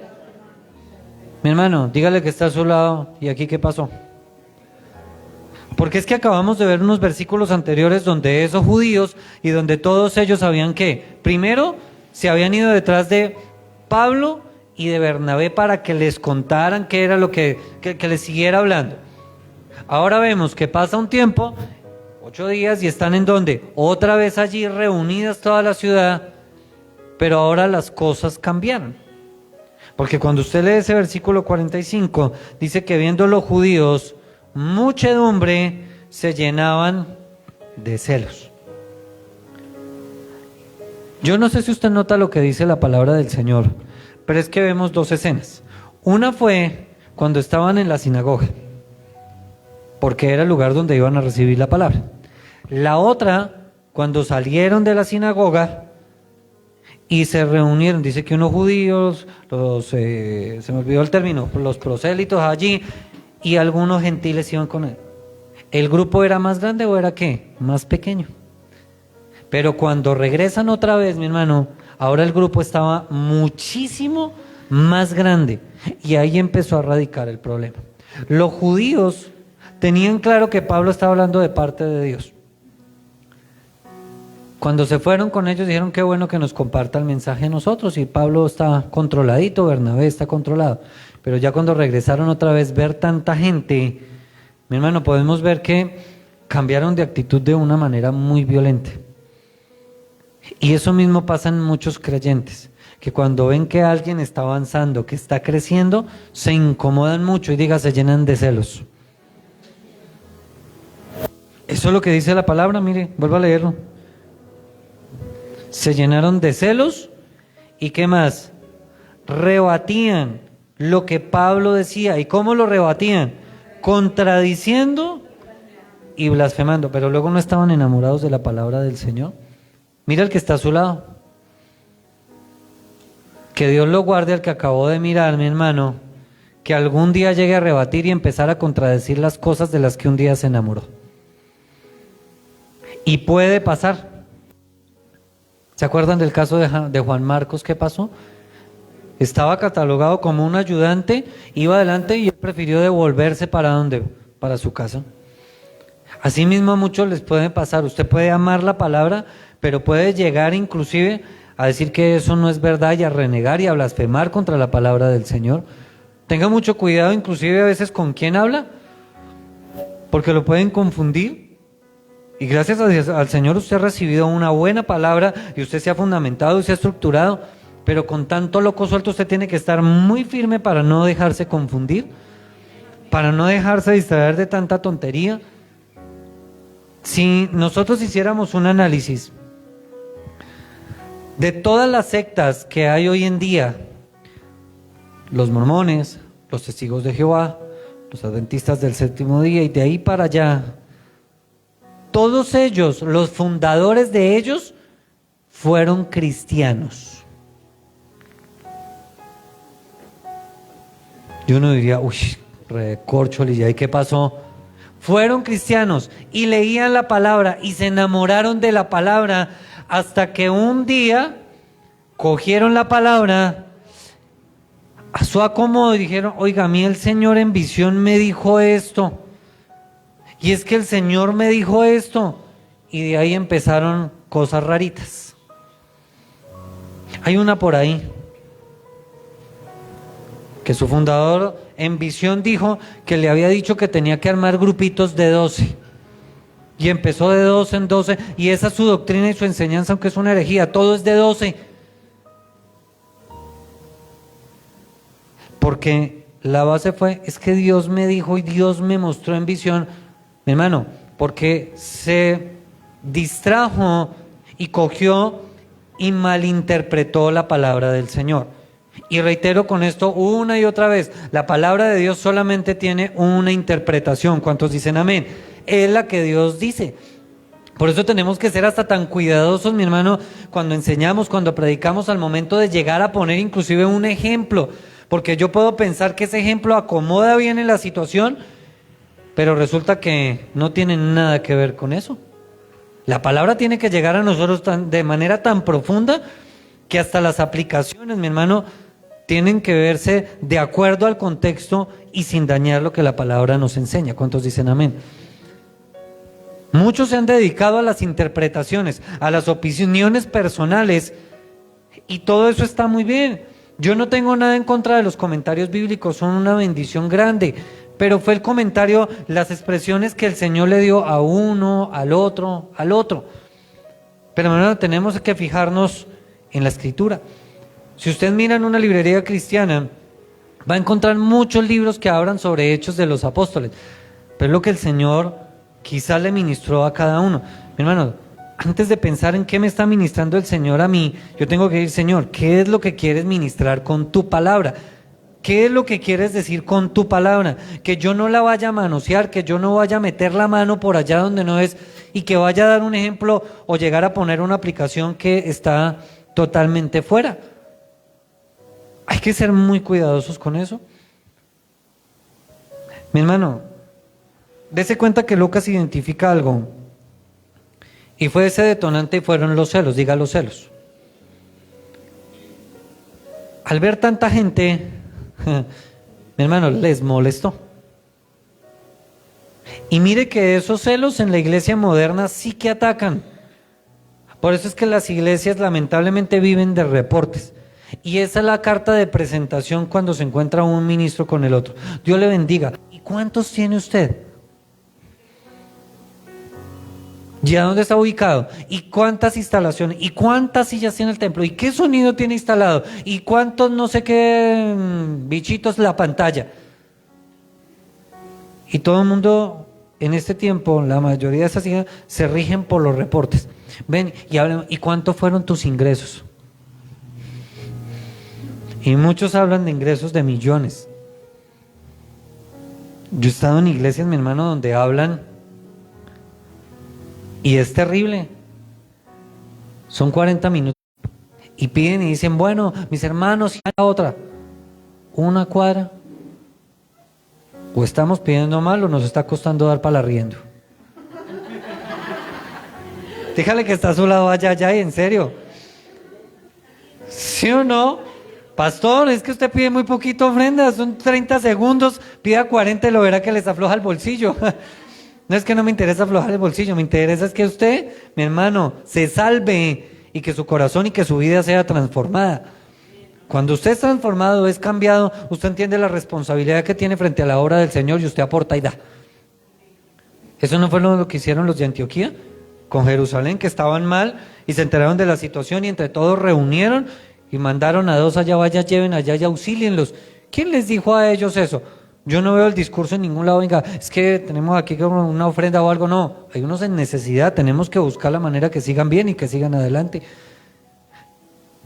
Mi hermano, dígale que está a su lado, ¿y aquí qué pasó? Porque es que acabamos de ver unos versículos anteriores donde esos judíos y donde todos ellos sabían que, primero, se habían ido detrás de Pablo y de Bernabé para que les contaran qué era lo que les siguiera hablando. Ahora vemos que pasa un tiempo, 8 días, y están en donde, otra vez allí reunidas toda la ciudad, pero ahora las cosas cambiaron. Porque cuando usted lee ese versículo 45, dice que viendo los judíos, muchedumbre, se llenaban de celos. Yo no sé si usted nota lo que dice la palabra del Señor, pero es que vemos 2 escenas. Una fue cuando estaban en la sinagoga, porque era el lugar donde iban a recibir la palabra. La otra, cuando salieron de la sinagoga y se reunieron, dice que unos judíos, se me olvidó el término, los prosélitos allí, y algunos gentiles iban con él. ¿El grupo era más grande o era qué? Más pequeño. Pero cuando regresan otra vez, mi hermano, ahora el grupo estaba muchísimo más grande, y ahí empezó a radicar el problema. Los judíos tenían claro que Pablo estaba hablando de parte de Dios. Cuando se fueron con ellos dijeron qué bueno que nos comparta el mensaje a nosotros, y Pablo está controladito, Bernabé está controlado. Pero ya cuando regresaron otra vez, ver tanta gente, mi hermano, podemos ver que cambiaron de actitud de una manera muy violenta. Y eso mismo pasa en muchos creyentes, que cuando ven que alguien está avanzando, que está creciendo, se incomodan mucho y se llenan de celos. Eso es lo que dice la palabra, mire, vuelva a leerlo. Se llenaron de celos y ¿qué más? Rebatían lo que Pablo decía. ¿Y cómo lo rebatían? Contradiciendo y blasfemando, pero luego no estaban enamorados de la palabra del Señor. Mira el que está a su lado. Que Dios lo guarde al que acabó de mirar, mi hermano, que algún día llegue a rebatir y empezar a contradecir las cosas de las que un día se enamoró. Y puede pasar. ¿Se acuerdan del caso de Juan Marcos? ¿Qué pasó? Estaba catalogado como un ayudante, iba adelante y él prefirió devolverse ¿para dónde? Para su casa. Así mismo a muchos les puede pasar. Usted puede amar la palabra, pero puede llegar inclusive a decir que eso no es verdad y a renegar y a blasfemar contra la palabra del Señor. Tenga mucho cuidado inclusive a veces con quién habla, porque lo pueden confundir. Y gracias a Dios, al Señor usted ha recibido una buena palabra y usted se ha fundamentado y se ha estructurado, pero con tanto loco suelto usted tiene que estar muy firme para no dejarse confundir, para no dejarse distraer de tanta tontería. Si nosotros hiciéramos un análisis de todas las sectas que hay hoy en día, los mormones, los testigos de Jehová, los adventistas del séptimo día y de ahí para allá, todos ellos, los fundadores de ellos, fueron cristianos. Y uno diría, uy, recorcholis, ¿y ahí qué pasó? Fueron cristianos y leían la palabra y se enamoraron de la palabra hasta que un día cogieron la palabra a su acomodo y dijeron, oiga, a mí el Señor en visión me dijo esto. Y es que el Señor me dijo esto. Y de ahí empezaron cosas raritas. Hay una por ahí que su fundador en visión dijo que le había dicho que tenía que armar grupitos de 12. Y empezó de 12 en 12. Y esa es su doctrina y su enseñanza, aunque es una herejía. Todo es de 12. Porque la base fue, es que Dios me dijo y Dios me mostró en visión. Mi hermano, porque se distrajo y cogió y malinterpretó la palabra del Señor. Y reitero con esto una y otra vez, la palabra de Dios solamente tiene una interpretación. ¿Cuántos dicen amén? Es la que Dios dice. Por eso tenemos que ser hasta tan cuidadosos, mi hermano, cuando enseñamos, cuando predicamos, al momento de llegar a poner inclusive un ejemplo. Porque yo puedo pensar que ese ejemplo acomoda bien en la situación, pero resulta que no tiene nada que ver con eso. La palabra tiene que llegar a nosotros de manera tan profunda que hasta las aplicaciones, mi hermano, tienen que verse de acuerdo al contexto y sin dañar lo que la palabra nos enseña. ¿Cuántos dicen amén? Muchos se han dedicado a las interpretaciones, a las opiniones personales, y todo eso está muy bien. Yo no tengo nada en contra de los comentarios bíblicos, son una bendición grande, pero fue el comentario, las expresiones que el Señor le dio a uno, al otro, al otro. Pero hermano, tenemos que fijarnos en la Escritura. Si usted mira en una librería cristiana, va a encontrar muchos libros que hablan sobre hechos de los apóstoles, pero es lo que el Señor quizás le ministró a cada uno. Mi hermano, antes de pensar en qué me está ministrando el Señor a mí, yo tengo que decir, Señor, ¿qué es lo que quieres ministrar con tu palabra? ¿Qué es lo que quieres decir con tu palabra? Que yo no la vaya a manosear, que yo no vaya a meter la mano por allá donde no es, y que vaya a dar un ejemplo o llegar a poner una aplicación que está totalmente fuera. Hay que ser muy cuidadosos con eso. Mi hermano, dése cuenta que Lucas identifica algo. Y fue ese detonante y fueron los celos, diga los celos. Al ver tanta gente, mi hermano, les molestó. Y mire que esos celos en la iglesia moderna sí que atacan. Por eso es que las iglesias lamentablemente viven de reportes. Y esa es la carta de presentación cuando se encuentra un ministro con el otro. Dios le bendiga. ¿Y cuántos tiene usted? ¿Ya dónde está ubicado? ¿Y cuántas instalaciones? ¿Y cuántas sillas tiene el templo? ¿Y qué sonido tiene instalado? ¿Y cuántos no sé qué bichitos la pantalla? Y todo el mundo en este tiempo, la mayoría de esas sillas se rigen por los reportes. Ven y hablan, ¿y cuántos fueron tus ingresos? Y muchos hablan de ingresos de millones. Yo he estado en iglesias, mi hermano, donde hablan y es terrible. Son 40 minutos y piden y dicen, bueno, mis hermanos, y la otra, una cuadra. O estamos pidiendo mal o nos está costando dar para el arriendo. Dígale que está a su lado allá, y en serio. ¿Sí o no? Pastor, es que usted pide muy poquito ofrenda, son 30 segundos, pida 40 y lo verá que les afloja el bolsillo. No es que no me interesa aflojar el bolsillo, me interesa es que usted, mi hermano, se salve y que su corazón y que su vida sea transformada. Cuando usted es transformado, es cambiado, usted entiende la responsabilidad que tiene frente a la obra del Señor y usted aporta y da. ¿Eso no fue lo que hicieron los de Antioquía con Jerusalén, que estaban mal y se enteraron de la situación y entre todos reunieron y mandaron a dos allá, vaya, lleven allá y auxílienlos? ¿Quién les dijo a ellos eso? Yo no veo el discurso en ningún lado, venga, es que tenemos aquí como una ofrenda o algo, no. Hay unos en necesidad, tenemos que buscar la manera que sigan bien y que sigan adelante.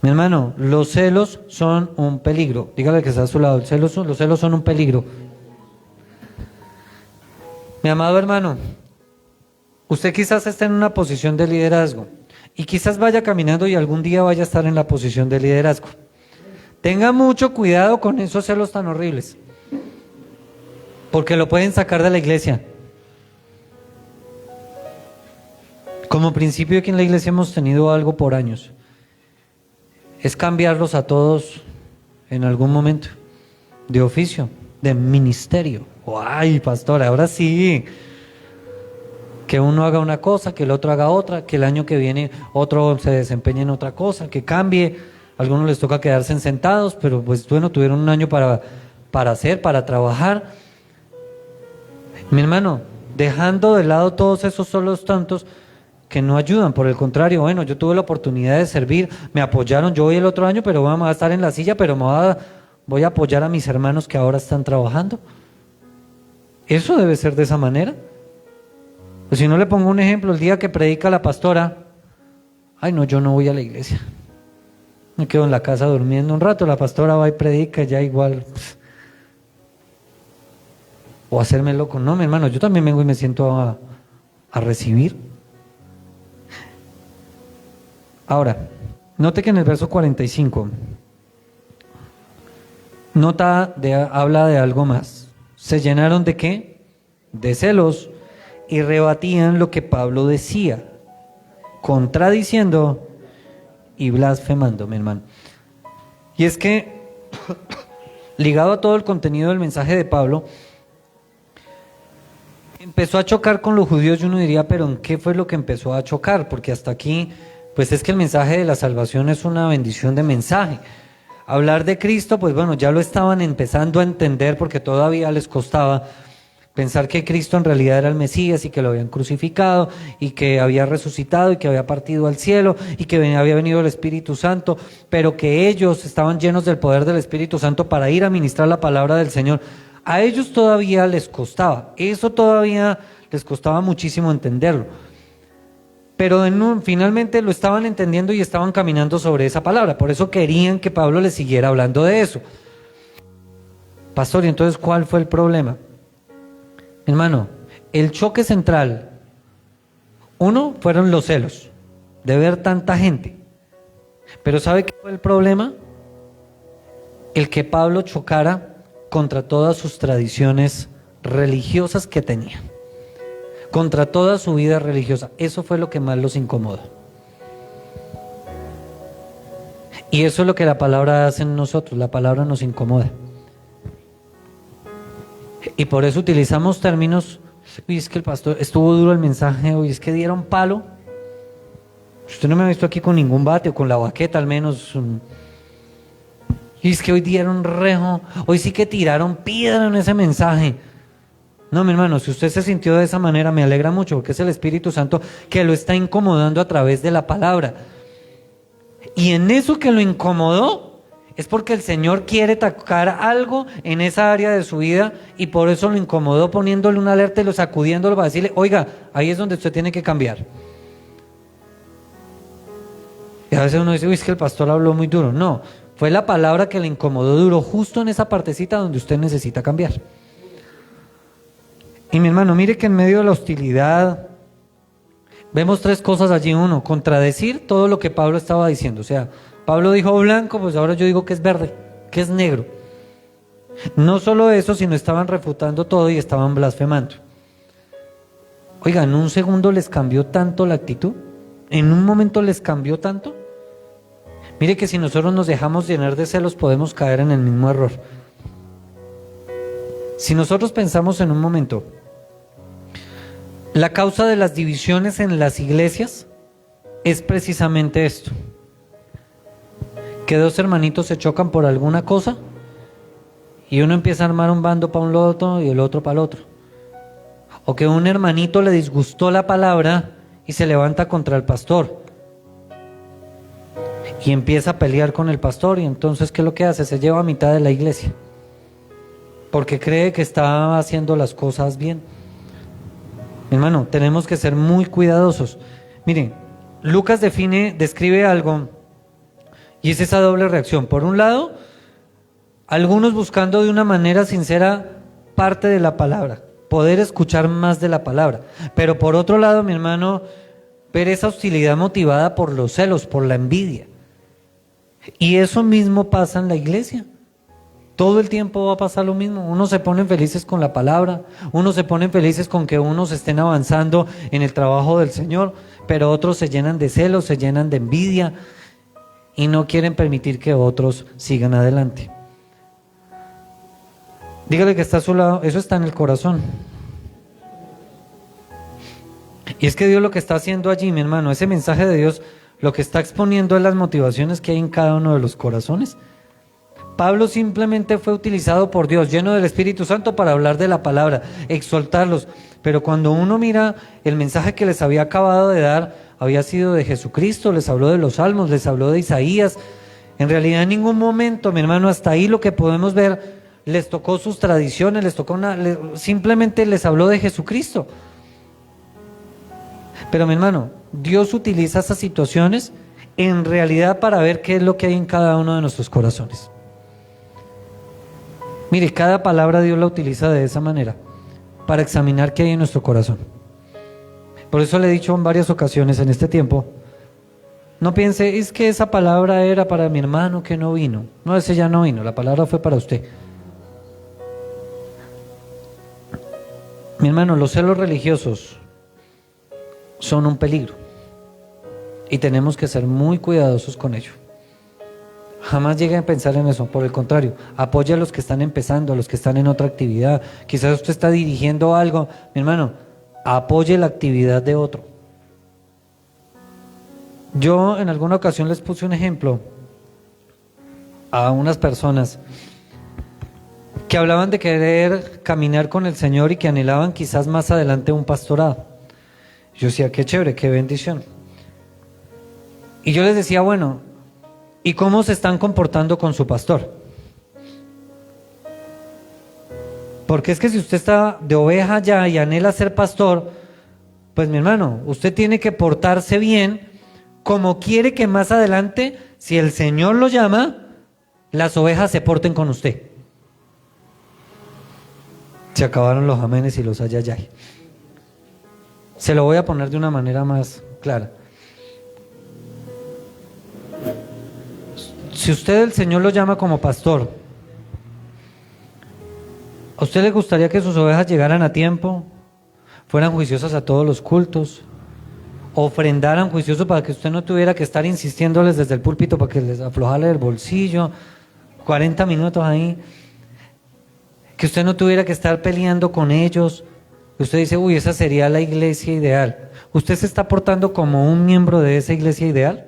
Mi hermano, los celos son un peligro. Dígale que está a su lado, los celos son un peligro. Mi amado hermano, usted quizás esté en una posición de liderazgo y quizás vaya caminando y algún día vaya a estar en la posición de liderazgo. Tenga mucho cuidado con esos celos tan horribles, porque lo pueden sacar de la iglesia. Como principio aquí en la iglesia hemos tenido algo por años. Es cambiarlos a todos en algún momento, de oficio, de ministerio. ¡Ay, pastor, ahora sí! Que uno haga una cosa, que el otro haga otra, que el año que viene otro se desempeñe en otra cosa, que cambie. A algunos les toca quedarse sentados, pero pues bueno, tuvieron un año para hacer, para trabajar. Mi hermano, dejando de lado todos esos solos tantos que no ayudan, por el contrario, bueno, yo tuve la oportunidad de servir, me apoyaron, yo voy el otro año, pero vamos a estar en la silla, pero voy a apoyar a mis hermanos que ahora están trabajando. Eso debe ser de esa manera. Pues si no, le pongo un ejemplo, el día que predica la pastora, ay no, yo no voy a la iglesia, me quedo en la casa durmiendo un rato, la pastora va y predica, ya igual, o hacerme loco. No, mi hermano, yo también vengo y me siento a recibir. Ahora, note que en el verso 45 habla de algo más. ¿Se llenaron de qué? De celos, y rebatían lo que Pablo decía, contradiciendo y blasfemando, mi hermano. Y es que, ligado a todo el contenido del mensaje de Pablo, empezó a chocar con los judíos. Y uno diría, pero ¿en qué fue lo que empezó a chocar? Porque hasta aquí, pues es que el mensaje de la salvación es una bendición de mensaje. Hablar de Cristo, pues bueno, ya lo estaban empezando a entender porque todavía les costaba pensar que Cristo en realidad era el Mesías y que lo habían crucificado y que había resucitado y que había partido al cielo y que había venido el Espíritu Santo, pero que ellos estaban llenos del poder del Espíritu Santo para ir a ministrar la palabra del Señor. A ellos todavía les costaba, eso todavía les costaba muchísimo entenderlo. Pero finalmente lo estaban entendiendo y estaban caminando sobre esa palabra. Por eso querían que Pablo les siguiera hablando de eso. Pastor, ¿y entonces cuál fue el problema? Hermano, el choque central, uno, fueron los celos de ver tanta gente. Pero ¿sabe qué fue el problema? El que Pablo chocara contra todas sus tradiciones religiosas que tenía, contra toda su vida religiosa. Eso fue lo que más los incomodó. Y eso es lo que la palabra hace en nosotros, la palabra nos incomoda. Y por eso utilizamos términos, uy, es que el pastor, estuvo duro el mensaje, uy, es que dieron palo. Usted no me ha visto aquí con ningún bate o con la baqueta al menos. Y es que hoy dieron rejo, hoy sí que tiraron piedra en ese mensaje. No, mi hermano, si usted se sintió de esa manera, me alegra mucho, porque es el Espíritu Santo que lo está incomodando a través de la palabra. Y en eso que lo incomodó, es porque el Señor quiere tocar algo en esa área de su vida, y por eso lo incomodó poniéndole una alerta y lo sacudiéndolo para decirle, oiga, ahí es donde usted tiene que cambiar. Y a veces uno dice, uy, es que el pastor habló muy duro. No, fue la palabra que le incomodó duro justo en esa partecita donde usted necesita cambiar. Y mi hermano, mire que en medio de la hostilidad vemos tres cosas allí. Uno, contradecir todo lo que Pablo estaba diciendo. O sea, Pablo dijo blanco, pues ahora yo digo que es verde, que es negro. No solo eso, sino estaban refutando todo y estaban blasfemando. Oiga, en un segundo les cambió tanto la actitud. En un momento les cambió tanto. Mire que si nosotros nos dejamos llenar de celos podemos caer en el mismo error. Si nosotros pensamos en un momento, la causa de las divisiones en las iglesias es precisamente esto: que dos hermanitos se chocan por alguna cosa y uno empieza a armar un bando para un lado y el otro para el otro. O que un hermanito le disgustó la palabra y se levanta contra el pastor y empieza a pelear con el pastor, y entonces ¿qué es lo que hace? Se lleva a mitad de la iglesia porque cree que está haciendo las cosas bien. Hermano, tenemos que ser muy cuidadosos. Miren, Lucas describe algo, y es esa doble reacción. Por un lado, algunos buscando de una manera sincera parte de la palabra, poder escuchar más de la palabra. Pero por otro lado, mi hermano, ver esa hostilidad motivada por los celos, por la envidia. Y eso mismo pasa en la iglesia. Todo el tiempo va a pasar lo mismo. Unos se ponen felices con la palabra, unos se ponen felices con que unos estén avanzando en el trabajo del Señor, pero otros se llenan de celos, se llenan de envidia y no quieren permitir que otros sigan adelante. Dígale que está a su lado, eso está en el corazón. Y es que Dios lo que está haciendo allí, mi hermano, ese mensaje de Dios, lo que está exponiendo es las motivaciones que hay en cada uno de los corazones. Pablo simplemente fue utilizado por Dios, lleno del Espíritu Santo, para hablar de la palabra, exhortarlos. Pero cuando uno mira el mensaje que les había acabado de dar, había sido de Jesucristo, les habló de los Salmos, les habló de Isaías. En realidad en ningún momento, mi hermano, hasta ahí lo que podemos ver, les tocó sus tradiciones, simplemente les habló de Jesucristo. Pero mi hermano, Dios utiliza esas situaciones en realidad para ver qué es lo que hay en cada uno de nuestros corazones. Mire, cada palabra Dios la utiliza de esa manera, para examinar qué hay en nuestro corazón. Por eso le he dicho en varias ocasiones en este tiempo, no piense, es que esa palabra era para mi hermano que no vino. No, ese ya no vino, la palabra fue para usted. Mi hermano, los celos religiosos son un peligro y tenemos que ser muy cuidadosos con ello. Jamás lleguen a pensar en eso, por el contrario, apoya a los que están empezando, a los que están en otra actividad. Quizás usted está dirigiendo algo, mi hermano, apoye la actividad de otro. Yo en alguna ocasión les puse un ejemplo a unas personas que hablaban de querer caminar con el Señor y que anhelaban quizás más adelante un pastorado. Yo decía, qué chévere, qué bendición. Y yo les decía, bueno, ¿y cómo se están comportando con su pastor? Porque es que si usted está de oveja ya y anhela ser pastor, pues mi hermano, usted tiene que portarse bien como quiere que más adelante, si el Señor lo llama, las ovejas se porten con usted. Se acabaron los amenes y los ayayay. Se lo voy a poner de una manera más clara. Si usted, el Señor, lo llama como pastor, ¿a usted le gustaría que sus ovejas llegaran a tiempo, fueran juiciosas a todos los cultos, ofrendaran juicioso para que usted no tuviera que estar insistiéndoles desde el púlpito para que les aflojara el bolsillo, 40 minutos ahí, que usted no tuviera que estar peleando con ellos? Usted dice, uy, esa sería la iglesia ideal. ¿Usted se está portando como un miembro de esa iglesia ideal?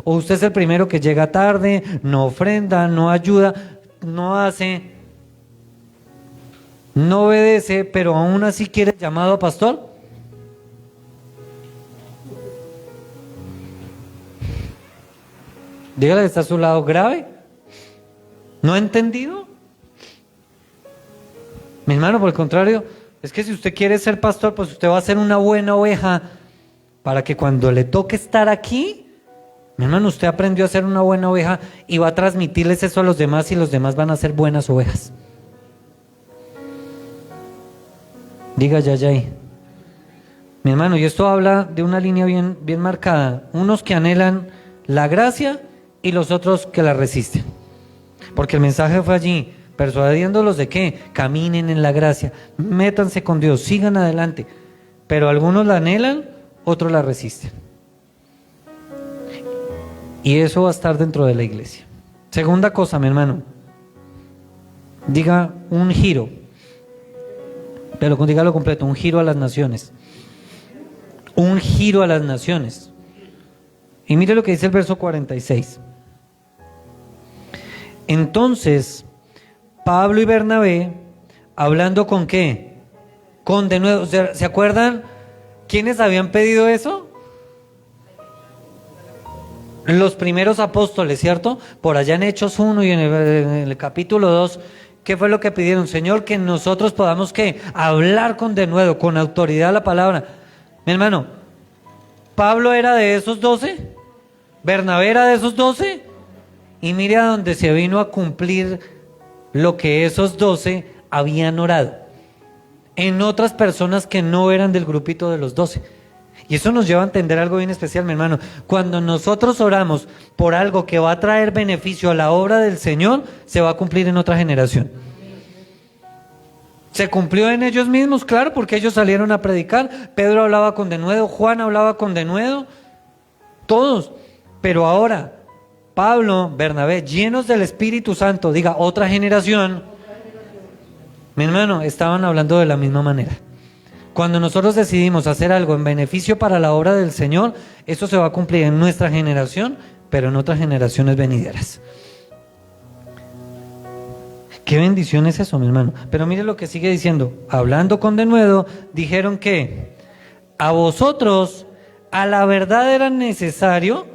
¿O usted es el primero que llega tarde, no ofrenda, no ayuda, no hace, no obedece, pero aún así quiere llamado a pastor? Dígale que está a su lado, grave. ¿No ha entendido? Mi hermano, por el contrario, es que si usted quiere ser pastor, pues usted va a ser una buena oveja para que cuando le toque estar aquí, mi hermano, usted aprendió a ser una buena oveja y va a transmitirles eso a los demás y los demás van a ser buenas ovejas. Diga ya. Mi hermano, y esto habla de una línea bien marcada. Unos que anhelan la gracia y los otros que la resisten. Porque el mensaje fue allí, persuadiéndolos de que caminen en la gracia, métanse con Dios, sigan adelante. Pero algunos la anhelan, otros la resisten. Y eso va a estar dentro de la iglesia. Segunda cosa, mi hermano, diga un giro, pero dígalo completo, un giro a las naciones. Un giro a las naciones. Y mire lo que dice el verso 46. Entonces, Pablo y Bernabé, hablando con ¿qué? Con denuedo. ¿Se acuerdan quiénes habían pedido eso? Los primeros apóstoles, ¿cierto? Por allá en Hechos 1 y en el capítulo 2, ¿qué fue lo que pidieron? Señor, que nosotros podamos ¿qué? Hablar con denuedo, con autoridad la palabra. Mi hermano, Pablo era de esos 12, Bernabé era de esos 12, y mire a donde se vino a cumplir lo que esos 12 habían orado, en otras personas que no eran del grupito de los 12. Y eso nos lleva a entender algo bien especial, mi hermano. Cuando nosotros oramos por algo que va a traer beneficio a la obra del Señor, se va a cumplir en otra generación. Se cumplió en ellos mismos, claro, porque ellos salieron a predicar. Pedro hablaba con denuedo, Juan hablaba con denuedo, todos. Pero ahora, Pablo, Bernabé, llenos del Espíritu Santo, diga, otra generación, mi hermano, estaban hablando de la misma manera. Cuando nosotros decidimos hacer algo en beneficio para la obra del Señor, eso se va a cumplir en nuestra generación, pero en otras generaciones venideras. Qué bendición es eso, mi hermano. Pero mire lo que sigue diciendo. Hablando con denuedo, dijeron que a vosotros, a la verdad era necesario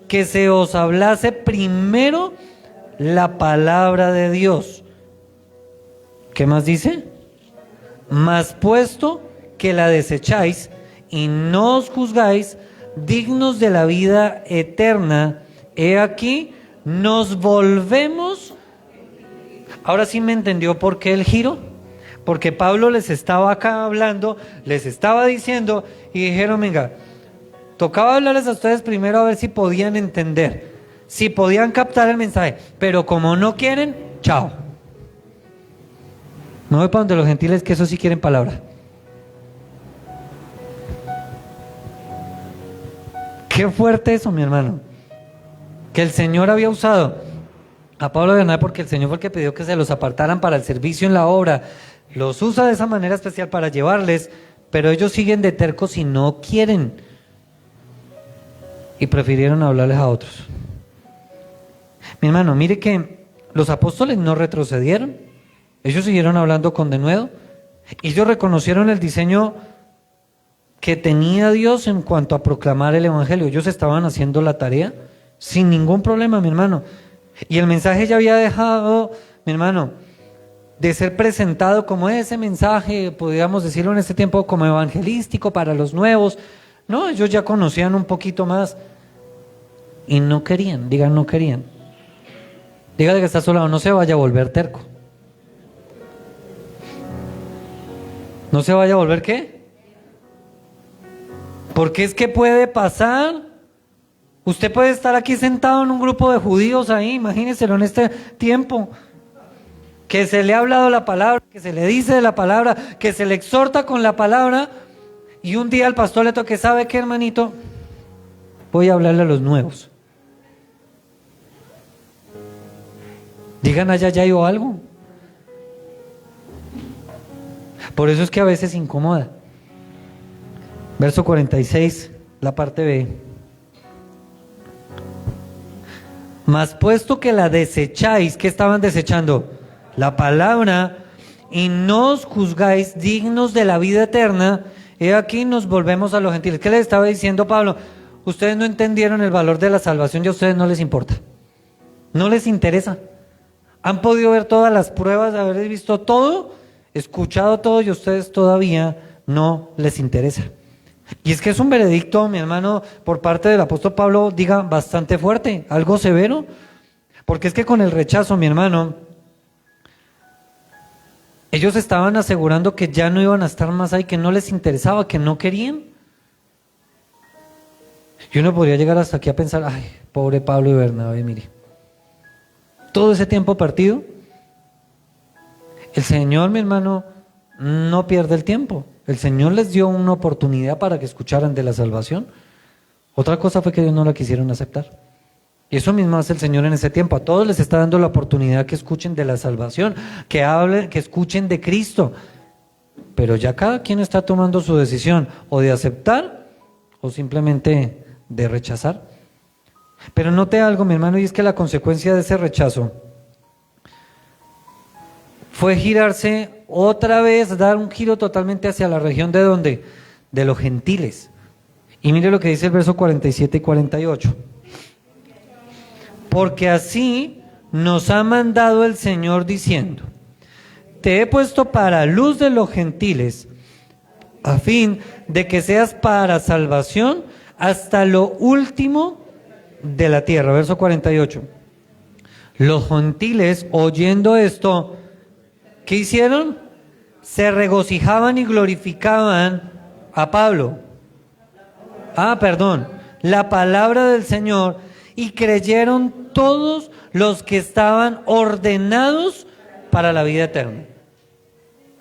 que se os hablase primero la palabra de Dios. ¿Qué más dice? Mas puesto que la desecháis y no os juzgáis dignos de la vida eterna, he aquí, nos volvemos. Ahora sí me entendió por qué el giro. Porque Pablo les estaba acá hablando, les estaba diciendo y dijeron, venga, tocaba hablarles a ustedes primero a ver si podían entender, si podían captar el mensaje, pero como no quieren, chao. No voy para donde los gentiles, que eso sí quieren palabra. Qué fuerte eso, mi hermano. Que el Señor había usado a Pablo y Bernabé porque el Señor fue el que pidió que se los apartaran para el servicio en la obra. Los usa de esa manera especial para llevarles, pero ellos siguen de tercos y no quieren. Y prefirieron hablarles a otros. Mi hermano, mire que los apóstoles no retrocedieron. Ellos siguieron hablando con denuedo. Ellos reconocieron el diseño que tenía Dios en cuanto a proclamar el evangelio. Ellos estaban haciendo la tarea sin ningún problema, mi hermano. Y el mensaje ya había dejado, mi hermano, de ser presentado como ese mensaje, podríamos decirlo en este tiempo, como evangelístico para los nuevos. No, ellos ya conocían un poquito más y no querían, digan no querían. Dígale que está a su lado, no se vaya a volver terco. ¿No se vaya a volver qué? Porque es que puede pasar Usted puede estar aquí sentado en un grupo de judíos ahí, imagínenselo en este tiempo, que se le ha hablado la palabra, que se le dice de la palabra, que se le exhorta con la palabra, y un día al pastor le toque, ¿sabe qué, hermanito? Voy a hablarle a los nuevos. Digan allá ya o algo. Por eso es que a veces incomoda. Verso 46, la parte B. Mas puesto que la desecháis, ¿qué estaban desechando? La palabra, y no os juzgáis dignos de la vida eterna, he aquí nos volvemos a los gentiles. ¿Qué les estaba diciendo Pablo? Ustedes no entendieron el valor de la salvación y a ustedes no les importa. No les interesa. Han podido ver todas las pruebas, haber visto todo, escuchado todo y a ustedes todavía no les interesa. Y es que es un veredicto, mi hermano, por parte del apóstol Pablo, diga, bastante fuerte, algo severo, porque es que con el rechazo, mi hermano, ellos estaban asegurando que ya no iban a estar más ahí, que no les interesaba, que no querían. Y uno podría llegar hasta aquí a pensar, ay, pobre Pablo y Bernabé, mire, todo ese tiempo perdido, el Señor, mi hermano, no pierde el tiempo. El Señor les dio una oportunidad para que escucharan de la salvación. Otra cosa fue que ellos no la quisieron aceptar. Y eso mismo hace el Señor en ese tiempo. A todos les está dando la oportunidad que escuchen de la salvación, que hablen, que escuchen de Cristo. Pero ya cada quien está tomando su decisión, o de aceptar, o simplemente de rechazar. Pero note algo, mi hermano, y es que la consecuencia de ese rechazo fue girarse otra vez, dar un giro totalmente hacia la región de ¿dónde? De los gentiles. Y mire lo que dice el verso 47 y 48. Porque así nos ha mandado el Señor diciendo, te he puesto para luz de los gentiles, a fin de que seas para salvación hasta lo último de la tierra. Verso 48. Los gentiles, oyendo esto, ¿qué hicieron? Se regocijaban y glorificaban a Pablo. La palabra del Señor, y creyeron todos los que estaban ordenados para la vida eterna.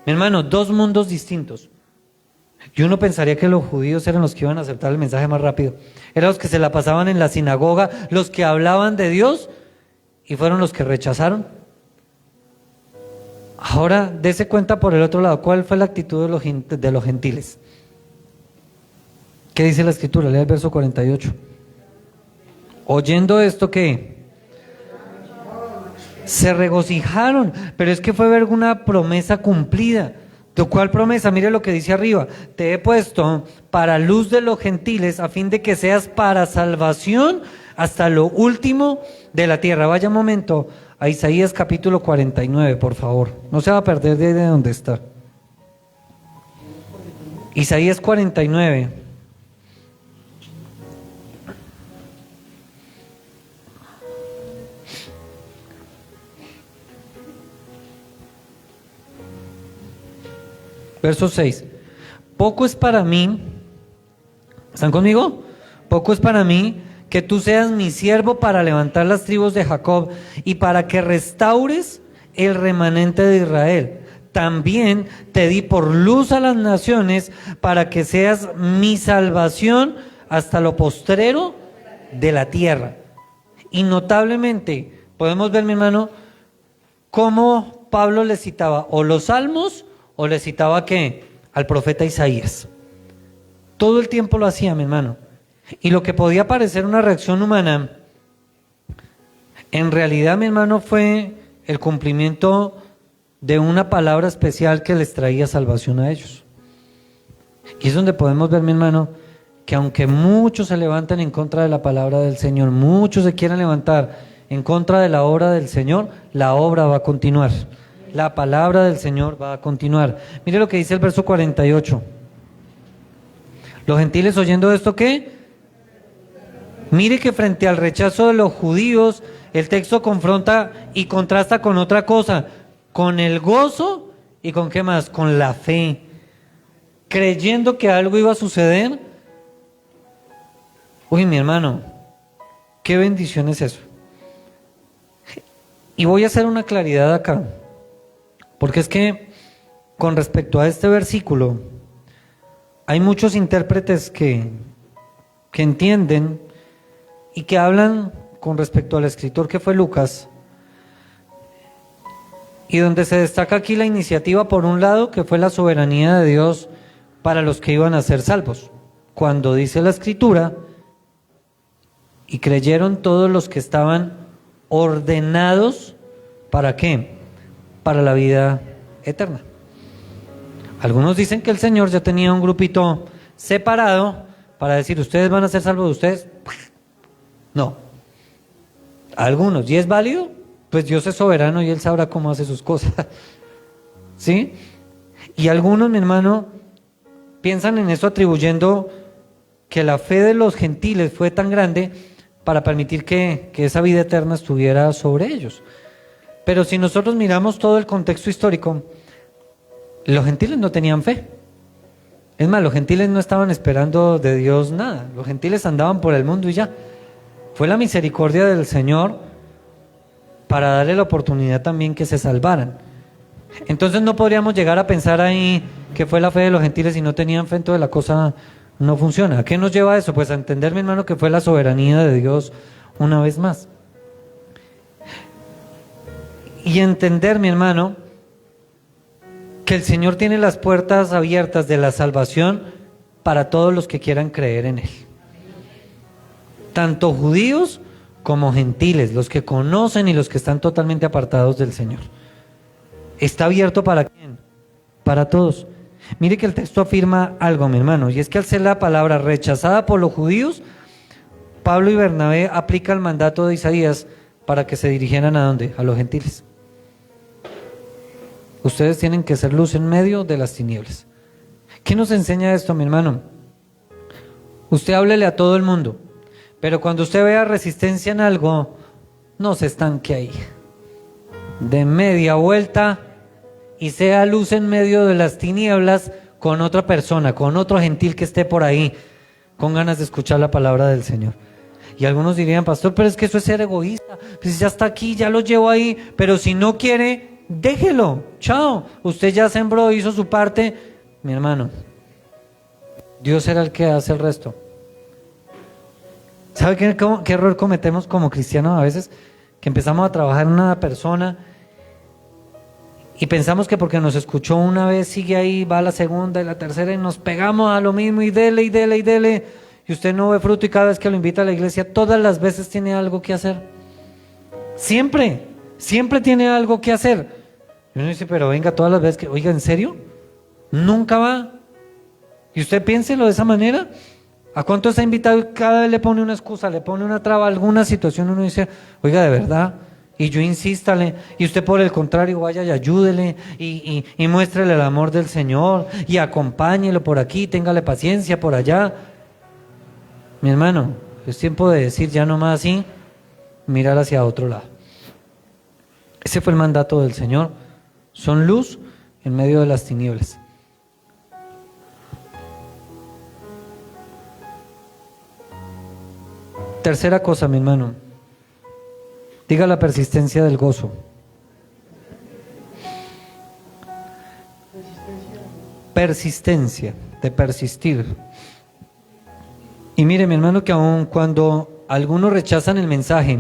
Mi hermano, dos mundos distintos. Y uno pensaría que los judíos eran los que iban a aceptar el mensaje más rápido. Eran los que se la pasaban en la sinagoga, los que hablaban de Dios, y fueron los que rechazaron. Ahora, dése cuenta por el otro lado, ¿cuál fue la actitud de los gentiles? ¿Qué dice la Escritura? Lea el verso 48. Oyendo esto, ¿qué? Se regocijaron, pero es que fue ver una promesa cumplida. ¿De cuál promesa? Mire lo que dice arriba. Te he puesto para luz de los gentiles, a fin de que seas para salvación hasta lo último de la tierra. Vaya un momento a Isaías capítulo 49, por favor. No se va a perder de donde está. Isaías 49. Verso 6. Poco es para mí, ¿están conmigo? Poco es para mí que tú seas mi siervo para levantar las tribus de Jacob y para que restaures el remanente de Israel. También te di por luz a las naciones para que seas mi salvación hasta lo postrero de la tierra. Y notablemente podemos ver, mi hermano, cómo Pablo le citaba o los salmos o le citaba ¿qué? Al profeta Isaías. Todo el tiempo lo hacía, mi hermano. Y lo que podía parecer una reacción humana, en realidad, mi hermano, fue el cumplimiento de una palabra especial que les traía salvación a ellos. Y es donde podemos ver, mi hermano, que aunque muchos se levantan en contra de la palabra del Señor, muchos se quieran levantar en contra de la obra del Señor, la obra va a continuar. La palabra del Señor va a continuar. Mire lo que dice el verso 48. Los gentiles oyendo esto, ¿qué? Mire que frente al rechazo de los judíos, el texto confronta y contrasta con otra cosa, con el gozo y con ¿qué más? Con la fe. Creyendo que algo iba a suceder. Uy, mi hermano, Qué bendición es eso. Y voy a hacer una claridad acá, porque es que con respecto a este versículo, hay muchos intérpretes que entienden y que hablan con respecto al escritor que fue Lucas, y donde se destaca aquí la iniciativa por un lado, que fue la soberanía de Dios para los que iban a ser salvos. Cuando dice la escritura, y creyeron todos los que estaban ordenados, ¿para qué? Para la vida eterna. Algunos dicen que el Señor ya tenía un grupito separado para decir, ¿ustedes van a ser salvos de ustedes? No. Algunos, ¿y es válido? Pues Dios es soberano y Él sabrá cómo hace sus cosas. ¿Sí? Y algunos, mi hermano, piensan en eso atribuyendo que la fe de los gentiles fue tan grande para permitir que esa vida eterna estuviera sobre ellos. Pero si nosotros miramos todo el contexto histórico, los gentiles no tenían fe. Es más, los gentiles no estaban esperando de Dios nada. Los gentiles andaban por el mundo y ya. Fue la misericordia del Señor para darle la oportunidad también que se salvaran. Entonces no podríamos llegar a pensar ahí que fue la fe de los gentiles y no tenían fe, entonces la cosa no funciona. ¿A qué nos lleva eso? Pues a entender, mi hermano, que fue la soberanía de Dios una vez más. Y entender, mi hermano, que el Señor tiene las puertas abiertas de la salvación para todos los que quieran creer en Él. Tanto judíos como gentiles, los que conocen y los que están totalmente apartados del Señor. ¿Está abierto para quién? Para todos. Mire que el texto afirma algo, mi hermano, y es que al ser la palabra rechazada por los judíos, Pablo y Bernabé aplican el mandato de Isaías para que se dirigieran ¿a dónde? A los gentiles. Ustedes tienen que ser luz en medio de las tinieblas. ¿Qué nos enseña esto, mi hermano? Usted háblele a todo el mundo, pero cuando usted vea resistencia en algo, no se estanque ahí. De media vuelta y sea luz en medio de las tinieblas con otra persona, con otro gentil que esté por ahí, con ganas de escuchar la palabra del Señor. Y algunos dirían, pastor, pero es que eso es ser egoísta. Pues ya está aquí, ya lo llevo ahí, pero si no quiere, déjelo. Chao, usted ya sembró, hizo su parte. Mi hermano, Dios será el que hace el resto. ¿Sabe qué error cometemos como cristianos a veces? Que empezamos a trabajar en una persona y pensamos que porque nos escuchó una vez sigue ahí, va a la segunda y la tercera y nos pegamos a lo mismo y dele y dele y dele, y usted no ve fruto y cada vez que lo invita a la iglesia, todas las veces tiene algo que hacer. Siempre tiene algo que hacer. Y uno dice, pero venga, todas las veces que, oiga, ¿en serio? Nunca va. Y usted piénselo de esa manera. ¿A cuánto está invitado y cada vez le pone una excusa, le pone una traba, alguna situación? Uno dice, oiga, de verdad, y yo insístale, y usted por el contrario vaya y ayúdele, y muéstrele el amor del Señor, y acompáñelo por aquí, téngale paciencia por allá. Mi hermano, es tiempo de decir ya no más así, mirar hacia otro lado. Ese fue el mandato del Señor. Son luz en medio de las tinieblas. Tercera cosa, mi hermano, diga la persistencia del gozo. Persistencia, de persistir. Y mire, mi hermano, que aun cuando algunos rechazan el mensaje,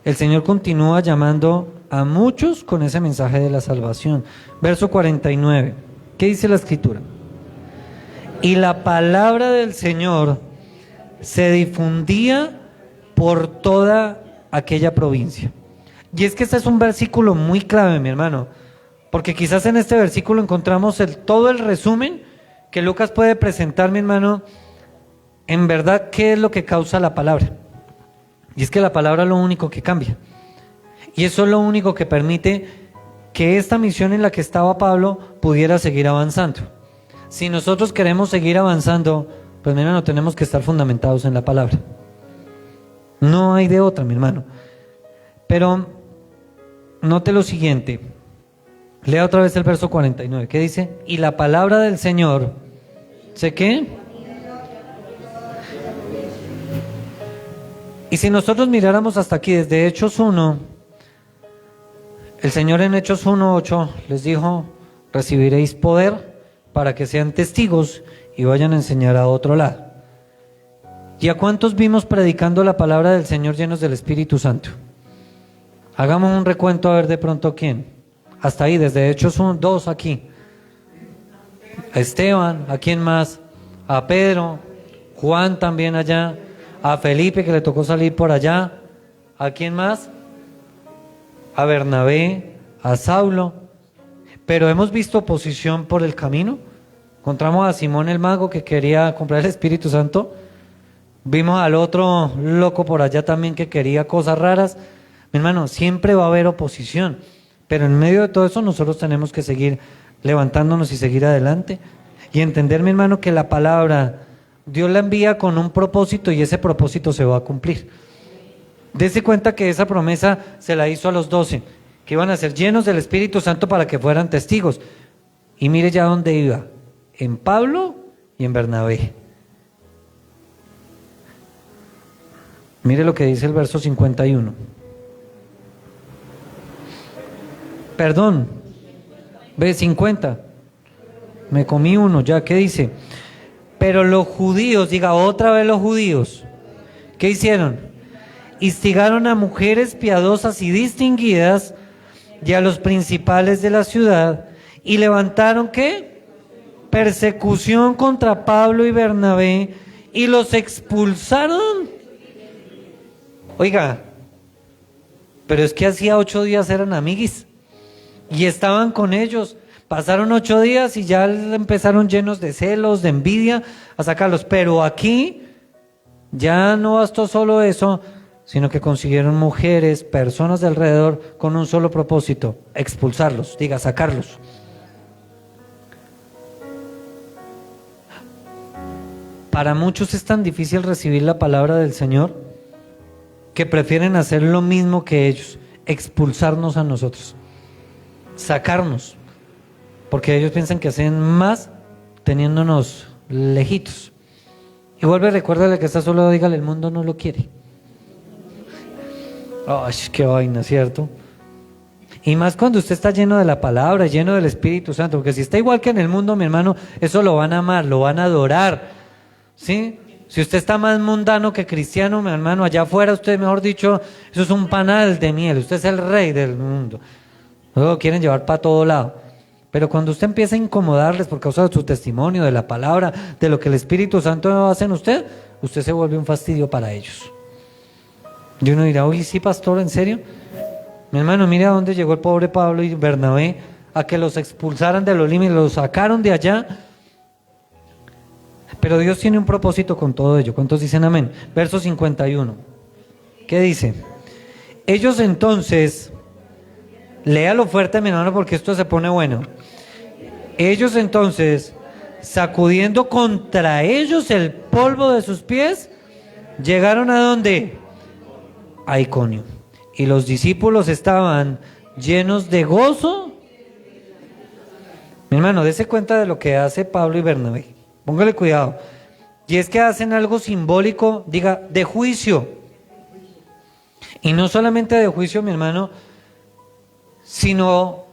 el Señor continúa llamando a muchos con ese mensaje de la salvación. Verso 49, ¿qué dice la Escritura? Y la palabra del Señor se difundía por toda aquella provincia. Y es que este es un versículo muy clave, mi hermano, porque quizás en este versículo encontramos todo el resumen que Lucas puede presentar, mi hermano, en verdad, ¿qué es lo que causa la palabra? Y es que la palabra es lo único que cambia. Y eso es lo único que permite que esta misión en la que estaba Pablo pudiera seguir avanzando. Si nosotros queremos seguir avanzando, pues mi hermano, tenemos que estar fundamentados en la palabra. No hay de otra, mi hermano. Pero note lo siguiente. Lea otra vez el verso 49. ¿Qué dice? Y la palabra del Señor, ¿sé qué? Y si nosotros miráramos hasta aquí, desde Hechos 1, el Señor en Hechos 1:8 les dijo, recibiréis poder para que sean testigos y vayan a enseñar a otro lado. ¿Y a cuántos vimos predicando la palabra del Señor llenos del Espíritu Santo? Hagamos un recuento a ver de pronto quién. Hasta ahí, desde Hechos 2 aquí. A Esteban, ¿a quién más? A Pedro, Juan también allá, a Felipe que le tocó salir por allá. ¿A quién más? A Bernabé, a Saulo. Pero hemos visto oposición por el camino. Encontramos a Simón el mago que quería comprar el Espíritu Santo. Vimos al otro loco por allá también que quería cosas raras. Mi hermano, siempre va a haber oposición, pero en medio de todo eso nosotros tenemos que seguir levantándonos y seguir adelante y entender, mi hermano, que la palabra Dios la envía con un propósito y ese propósito se va a cumplir. Dese cuenta que esa promesa se la hizo a los 12, que iban a ser llenos del Espíritu Santo para que fueran testigos. Y mire ya dónde iba, en Pablo y en Bernabé. Mire lo que dice el verso 51. Perdón, ve 50. Me comí uno ya, ¿qué dice? Pero los judíos, diga otra vez los judíos, ¿qué hicieron? Instigaron a mujeres piadosas y distinguidas y a los principales de la ciudad y levantaron, ¿qué? Persecución contra Pablo y Bernabé y los expulsaron. Oiga, pero es que hacía 8 días eran amiguis y estaban con ellos. Pasaron 8 días y ya empezaron llenos de celos, de envidia a sacarlos. Pero aquí ya no bastó solo eso, sino que consiguieron mujeres, personas de alrededor con un solo propósito, expulsarlos, diga, sacarlos. Para muchos es tan difícil recibir la palabra del Señor que prefieren hacer lo mismo que ellos, expulsarnos a nosotros, sacarnos, porque ellos piensan que hacen más teniéndonos lejitos. Y vuelve, recuérdale que está solo, dígale, el mundo no lo quiere. Ay, qué vaina, ¿cierto? Y más cuando usted está lleno de la palabra, lleno del Espíritu Santo, porque si está igual que en el mundo, mi hermano, eso lo van a amar, lo van a adorar, ¿sí? Si usted está más mundano que cristiano, mi hermano, allá afuera usted, mejor dicho, eso es un panal de miel, usted es el rey del mundo. Luego lo quieren llevar para todo lado. Pero cuando usted empieza a incomodarles por causa de su testimonio, de la palabra, de lo que el Espíritu Santo hace en usted, usted se vuelve un fastidio para ellos. Y uno dirá, oye, sí, pastor, ¿en serio? Mi hermano, mire a dónde llegó el pobre Pablo y Bernabé, a que los expulsaran de los límites, los sacaron de allá. Pero Dios tiene un propósito con todo ello. ¿Cuántos dicen amén? Verso 51. ¿Qué dice? Ellos entonces, léalo fuerte, mi hermano, porque esto se pone bueno. Ellos entonces, sacudiendo contra ellos el polvo de sus pies, llegaron ¿a dónde? A Iconio. Y los discípulos estaban llenos de gozo. Mi hermano, dése cuenta de lo que hace Pablo y Bernabé. Póngale cuidado. Y es que hacen algo simbólico, diga, de juicio. Y no solamente de juicio, mi hermano, sino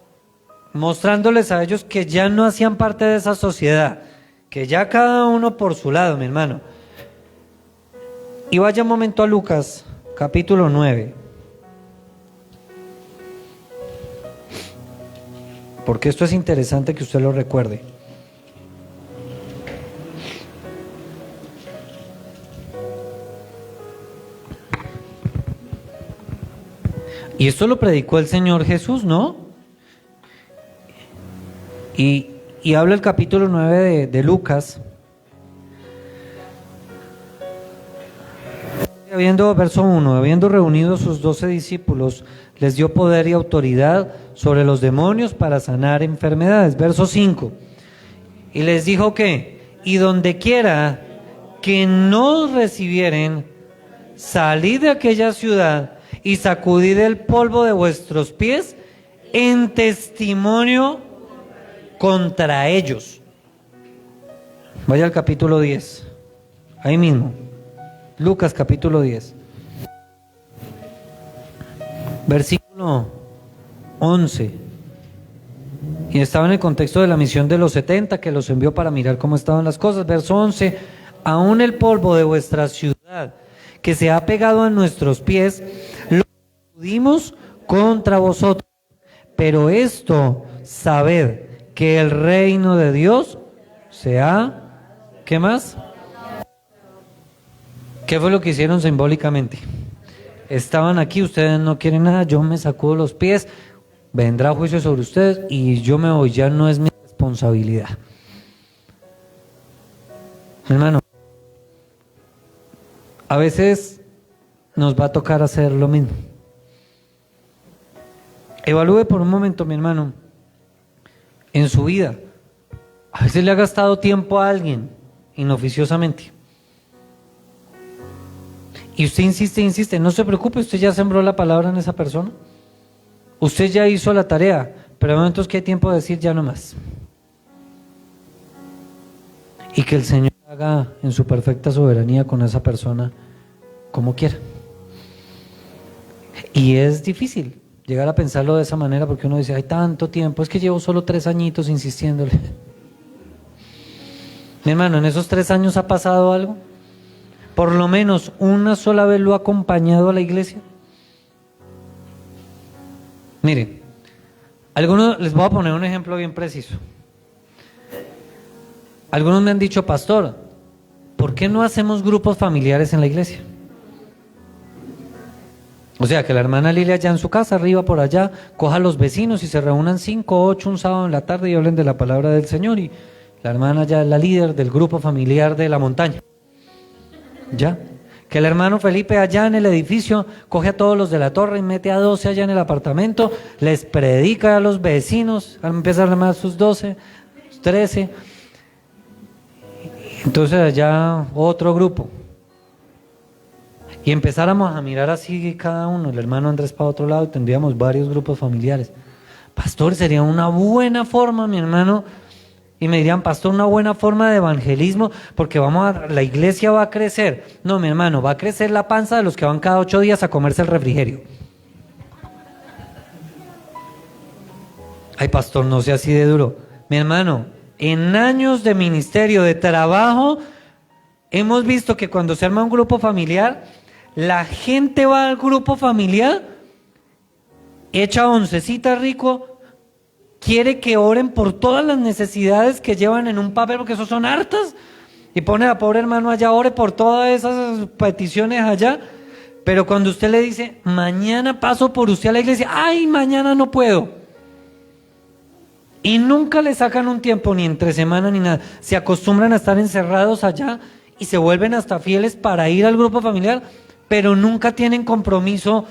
mostrándoles a ellos que ya no hacían parte de esa sociedad, que ya cada uno por su lado, mi hermano. Y vaya un momento a Lucas, capítulo 9. Porque esto es interesante que usted lo recuerde. Y esto lo predicó el Señor Jesús, ¿no? Y habla el capítulo 9 de Lucas. Verso 1, habiendo reunido a sus 12 discípulos, les dio poder y autoridad sobre los demonios para sanar enfermedades. Verso 5, y les dijo que, y donde quiera que no recibieren, salid de aquella ciudad y sacudid el polvo de vuestros pies en testimonio contra ellos. Vaya al capítulo 10, ahí mismo, Lucas capítulo 10. Versículo 11. Y estaba en el contexto de la misión de los 70, que los envió para mirar cómo estaban las cosas. Verso 11. Aún el polvo de vuestra ciudad, que se ha pegado a nuestros pies, lo sacudimos contra vosotros. Pero esto, sabed que el reino de Dios se ha... ¿Qué más? ¿Qué fue lo que hicieron simbólicamente? Estaban aquí, ustedes no quieren nada, yo me sacudo los pies, vendrá juicio sobre ustedes y yo me voy, ya no es mi responsabilidad. Hermano, a veces nos va a tocar hacer lo mismo. Evalúe por un momento, mi hermano, en su vida. A veces le ha gastado tiempo a alguien inoficiosamente. Y usted insiste, insiste, no se preocupe, usted ya sembró la palabra en esa persona. Usted ya hizo la tarea, pero hay momentos que hay tiempo de decir ya no más. Y que el Señor haga en su perfecta soberanía con esa persona como quiera. Y es difícil llegar a pensarlo de esa manera porque uno dice, hay tanto tiempo, es que llevo solo 3 añitos insistiéndole. Mi hermano, ¿en esos 3 años ha pasado algo? ¿Por lo menos una sola vez lo ha acompañado a la iglesia? Mire, algunos, les voy a poner un ejemplo bien preciso. Algunos me han dicho, pastor, ¿por qué no hacemos grupos familiares en la iglesia? O sea, que la hermana Lilia allá en su casa, arriba por allá, coja a los vecinos y se reúnan 5 o 8 un sábado en la tarde y hablen de la palabra del Señor. Y la hermana ya es la líder del grupo familiar de la montaña. ¿Ya? Que el hermano Felipe allá en el edificio coge a todos los de la torre y mete a 12 allá en el apartamento, les predica a los vecinos, empieza a llamar a sus 12, 13. Entonces allá otro grupo. Y empezáramos a mirar así cada uno, el hermano Andrés para otro lado, y tendríamos varios grupos familiares. Pastor, sería una buena forma, mi hermano. Y me dirían, pastor, una buena forma de evangelismo, porque la iglesia va a crecer. No, mi hermano, va a crecer la panza de los que van cada 8 días a comerse el refrigerio. Ay, pastor, no sea así de duro. Mi hermano, en años de ministerio, de trabajo, hemos visto que cuando se arma un grupo familiar, la gente va al grupo familiar, echa oncecita rico, quiere que oren por todas las necesidades que llevan en un papel, porque esos son hartas, y pone a pobre hermano allá, ore por todas esas peticiones allá, pero cuando usted le dice, mañana paso por usted a la iglesia, ay, mañana no puedo, y nunca le sacan un tiempo, ni entre semana ni nada, se acostumbran a estar encerrados allá, y se vuelven hasta fieles para ir al grupo familiar, pero nunca tienen compromiso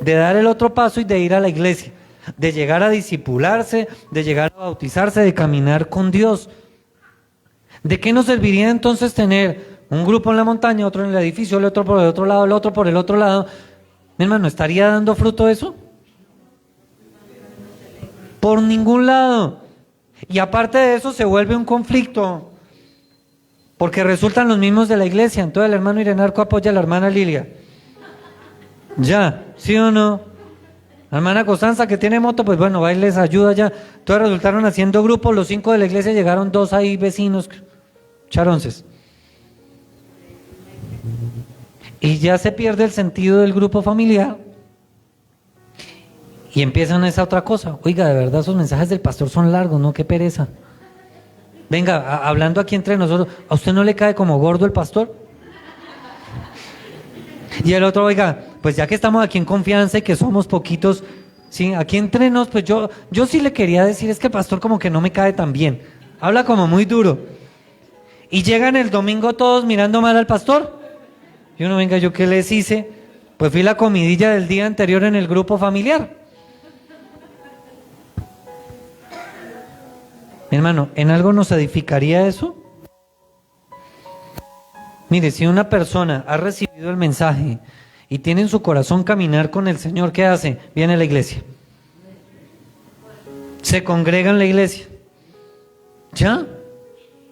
de dar el otro paso y de ir a la iglesia, de llegar a discipularse, de llegar a bautizarse, de caminar con Dios. ¿De qué nos serviría entonces tener un grupo en la montaña, otro en el edificio, el otro por el otro lado, el otro por el otro lado? Mi hermano, ¿estaría dando fruto eso? Por ningún lado. Y aparte de eso se vuelve un conflicto, porque resultan los mismos de la iglesia. Entonces el hermano Irenarco apoya a la hermana Lilia. Ya, ¿sí o no? La hermana Constanza que tiene moto, pues bueno, va y les ayuda ya. Entonces resultaron haciendo grupos, los 5 de la iglesia, llegaron 2 ahí vecinos, charonces. Y ya se pierde el sentido del grupo familiar. Y empiezan esa otra cosa. Oiga, de verdad esos mensajes del pastor son largos, ¿no? Qué pereza. Venga, hablando aquí entre nosotros, ¿a usted no le cae como gordo el pastor? Y el otro, oiga, pues ya que estamos aquí en confianza y que somos poquitos, sí, aquí entre nos, pues yo sí le quería decir, es que el pastor como que no me cae tan bien, habla como muy duro. Y llegan el domingo todos mirando mal al pastor. Y uno, venga, ¿yo qué les hice? Pues fui la comidilla del día anterior en el grupo familiar. Mi hermano, ¿en algo nos edificaría eso? Mire, si una persona ha recibido el mensaje y tiene en su corazón caminar con el Señor, ¿qué hace? Viene a la iglesia. Se congrega en la iglesia. ¿Ya?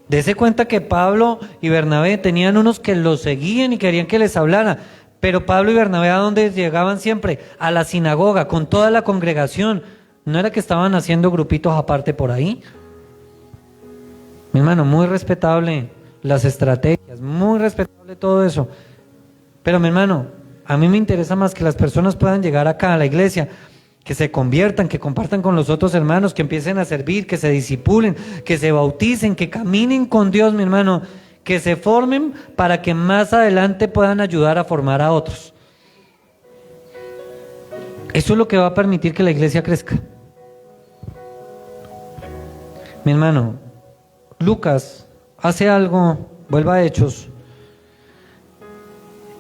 Dese cuenta que Pablo y Bernabé tenían unos que los seguían y querían que les hablara, Pero Pablo y Bernabé, ¿a dónde llegaban siempre? A la sinagoga, con toda la congregación. No era que estaban haciendo grupitos aparte por ahí. Mi hermano, muy respetable las estrategias, muy respetable todo eso. Pero mi hermano, a mí me interesa más que las personas puedan llegar acá a la iglesia, que se conviertan, que compartan con los otros hermanos, que empiecen a servir, que se disipulen, que se bauticen, que caminen con Dios, mi hermano, que se formen para que más adelante puedan ayudar a formar a otros. Eso es lo que va a permitir que la iglesia crezca. Mi hermano, Lucas hace algo, vuelva a Hechos,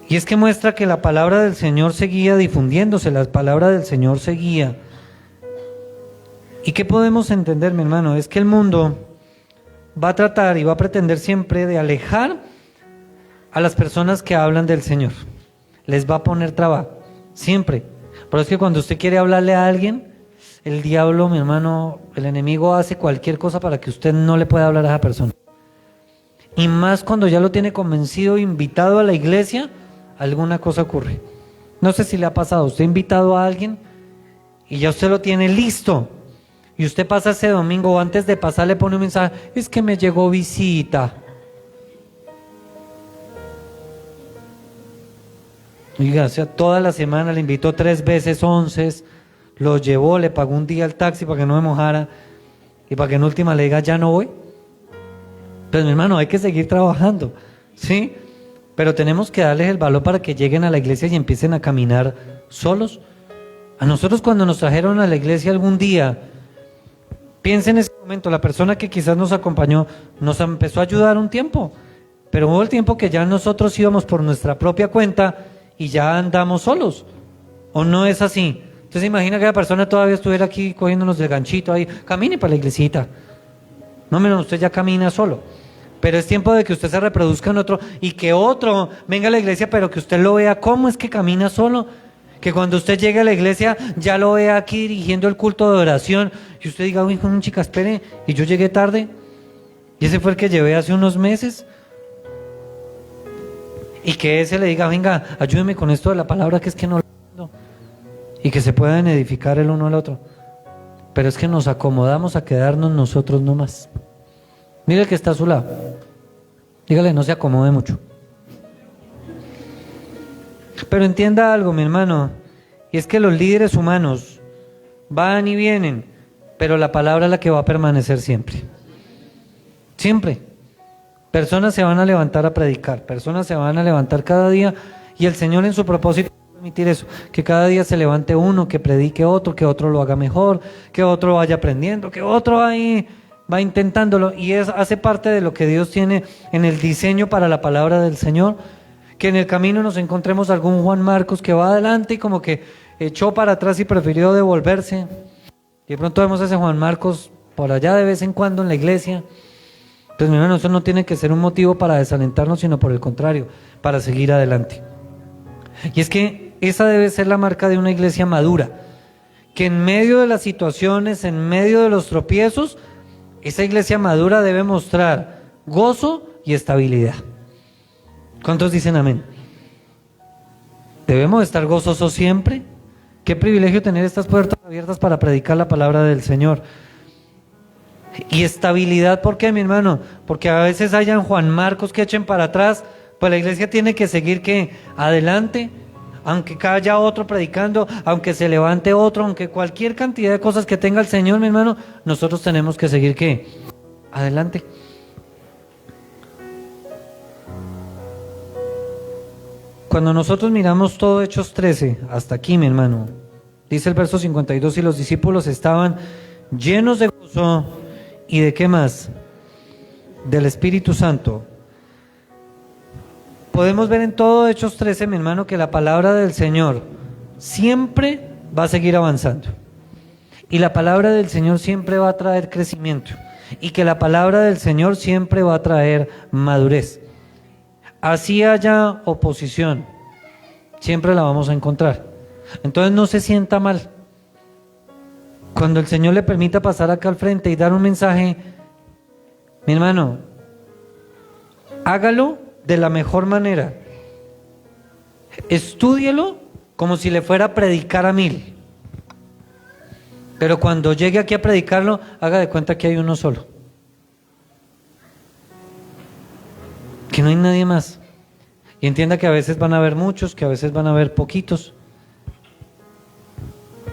y es que muestra que la palabra del Señor seguía difundiéndose, la palabra del Señor seguía. ¿Y qué podemos entender, mi hermano? Es que el mundo va a tratar y va a pretender siempre de alejar a las personas que hablan del Señor. Les va a poner traba, siempre. Pero es que cuando usted quiere hablarle a alguien, el diablo, mi hermano, el enemigo hace cualquier cosa para que usted no le pueda hablar a esa persona. Y más cuando ya lo tiene convencido, invitado a la iglesia, alguna cosa ocurre. No sé si le ha pasado, usted ha invitado a alguien y ya usted lo tiene listo. Y usted pasa ese domingo o antes de pasar le pone un mensaje, es que me llegó visita. Oiga, o sea, toda la semana le invitó 3 veces 11, lo llevó, le pagó un día el taxi para que no me mojara y para que en última le diga, ya no voy. Pues mi hermano, hay que seguir trabajando, ¿sí? Pero tenemos que darles el valor para que lleguen a la iglesia y empiecen a caminar solos. A nosotros cuando nos trajeron a la iglesia algún día, piensa en ese momento, la persona que quizás nos acompañó nos empezó a ayudar un tiempo, pero hubo el tiempo que ya nosotros íbamos por nuestra propia cuenta y ya andamos solos, ¿o no es así? Entonces imagina que la persona todavía estuviera aquí cogiéndonos del ganchito ahí, camine para la iglesita. No, menos usted ya camina solo. Pero es tiempo de que usted se reproduzca en otro y que otro venga a la iglesia, pero que usted lo vea cómo es que camina solo. Que cuando usted llegue a la iglesia ya lo vea aquí dirigiendo el culto de oración y usted diga, uy, chica, espere, y yo llegué tarde. Y ese fue el que llevé hace unos meses. Y que ese le diga, venga, ayúdeme con esto de la palabra que es que no lo entiendo. Y que se puedan edificar el uno al otro. Pero es que nos acomodamos a quedarnos nosotros nomás. Mire el que está a su lado. Dígale, no se acomode mucho. Pero entienda algo, mi hermano, y es que los líderes humanos van y vienen, pero la palabra es la que va a permanecer siempre. Siempre. Personas se van a levantar a predicar, personas se van a levantar cada día, y el Señor en su propósito va a permitir eso, que cada día se levante uno, que predique otro, que otro lo haga mejor, que otro vaya aprendiendo, que otro ahí va intentándolo, y hace parte de lo que Dios tiene en el diseño para la palabra del Señor, que en el camino nos encontremos algún Juan Marcos que va adelante y como que echó para atrás y prefirió devolverse, y de pronto vemos a ese Juan Marcos por allá de vez en cuando en la iglesia. Pues mi hermano, eso no tiene que ser un motivo para desalentarnos, sino por el contrario, para seguir adelante. Y es que esa debe ser la marca de una iglesia madura, que en medio de las situaciones, en medio de los tropiezos, esa iglesia madura debe mostrar gozo y estabilidad. ¿Cuántos dicen amén? Debemos estar gozosos siempre. Qué privilegio tener estas puertas abiertas para predicar la palabra del Señor. Y estabilidad, ¿por qué, mi hermano? Porque a veces hayan Juan Marcos que echen para atrás, pues la iglesia tiene que seguir que adelante, aunque haya otro predicando, aunque se levante otro, aunque cualquier cantidad de cosas que tenga el Señor, mi hermano, nosotros tenemos que seguir que adelante. Cuando nosotros miramos todo Hechos 13, hasta aquí, mi hermano, dice el verso 52, y los discípulos estaban llenos de gozo. ¿Y de qué más? Del Espíritu Santo. Podemos ver en todo Hechos 13, mi hermano, que la palabra del Señor siempre va a seguir avanzando. Y la palabra del Señor siempre va a traer crecimiento. Y que la palabra del Señor siempre va a traer madurez. Así haya oposición, siempre la vamos a encontrar. Entonces no se sienta mal. Cuando el Señor le permita pasar acá al frente y dar un mensaje, mi hermano, hágalo de la mejor manera. Estúdielo como si le fuera a predicar a 1000. Pero cuando llegue aquí a predicarlo, haga de cuenta que hay uno solo. Que no hay nadie más. Y entienda que a veces van a haber muchos, que a veces van a haber poquitos.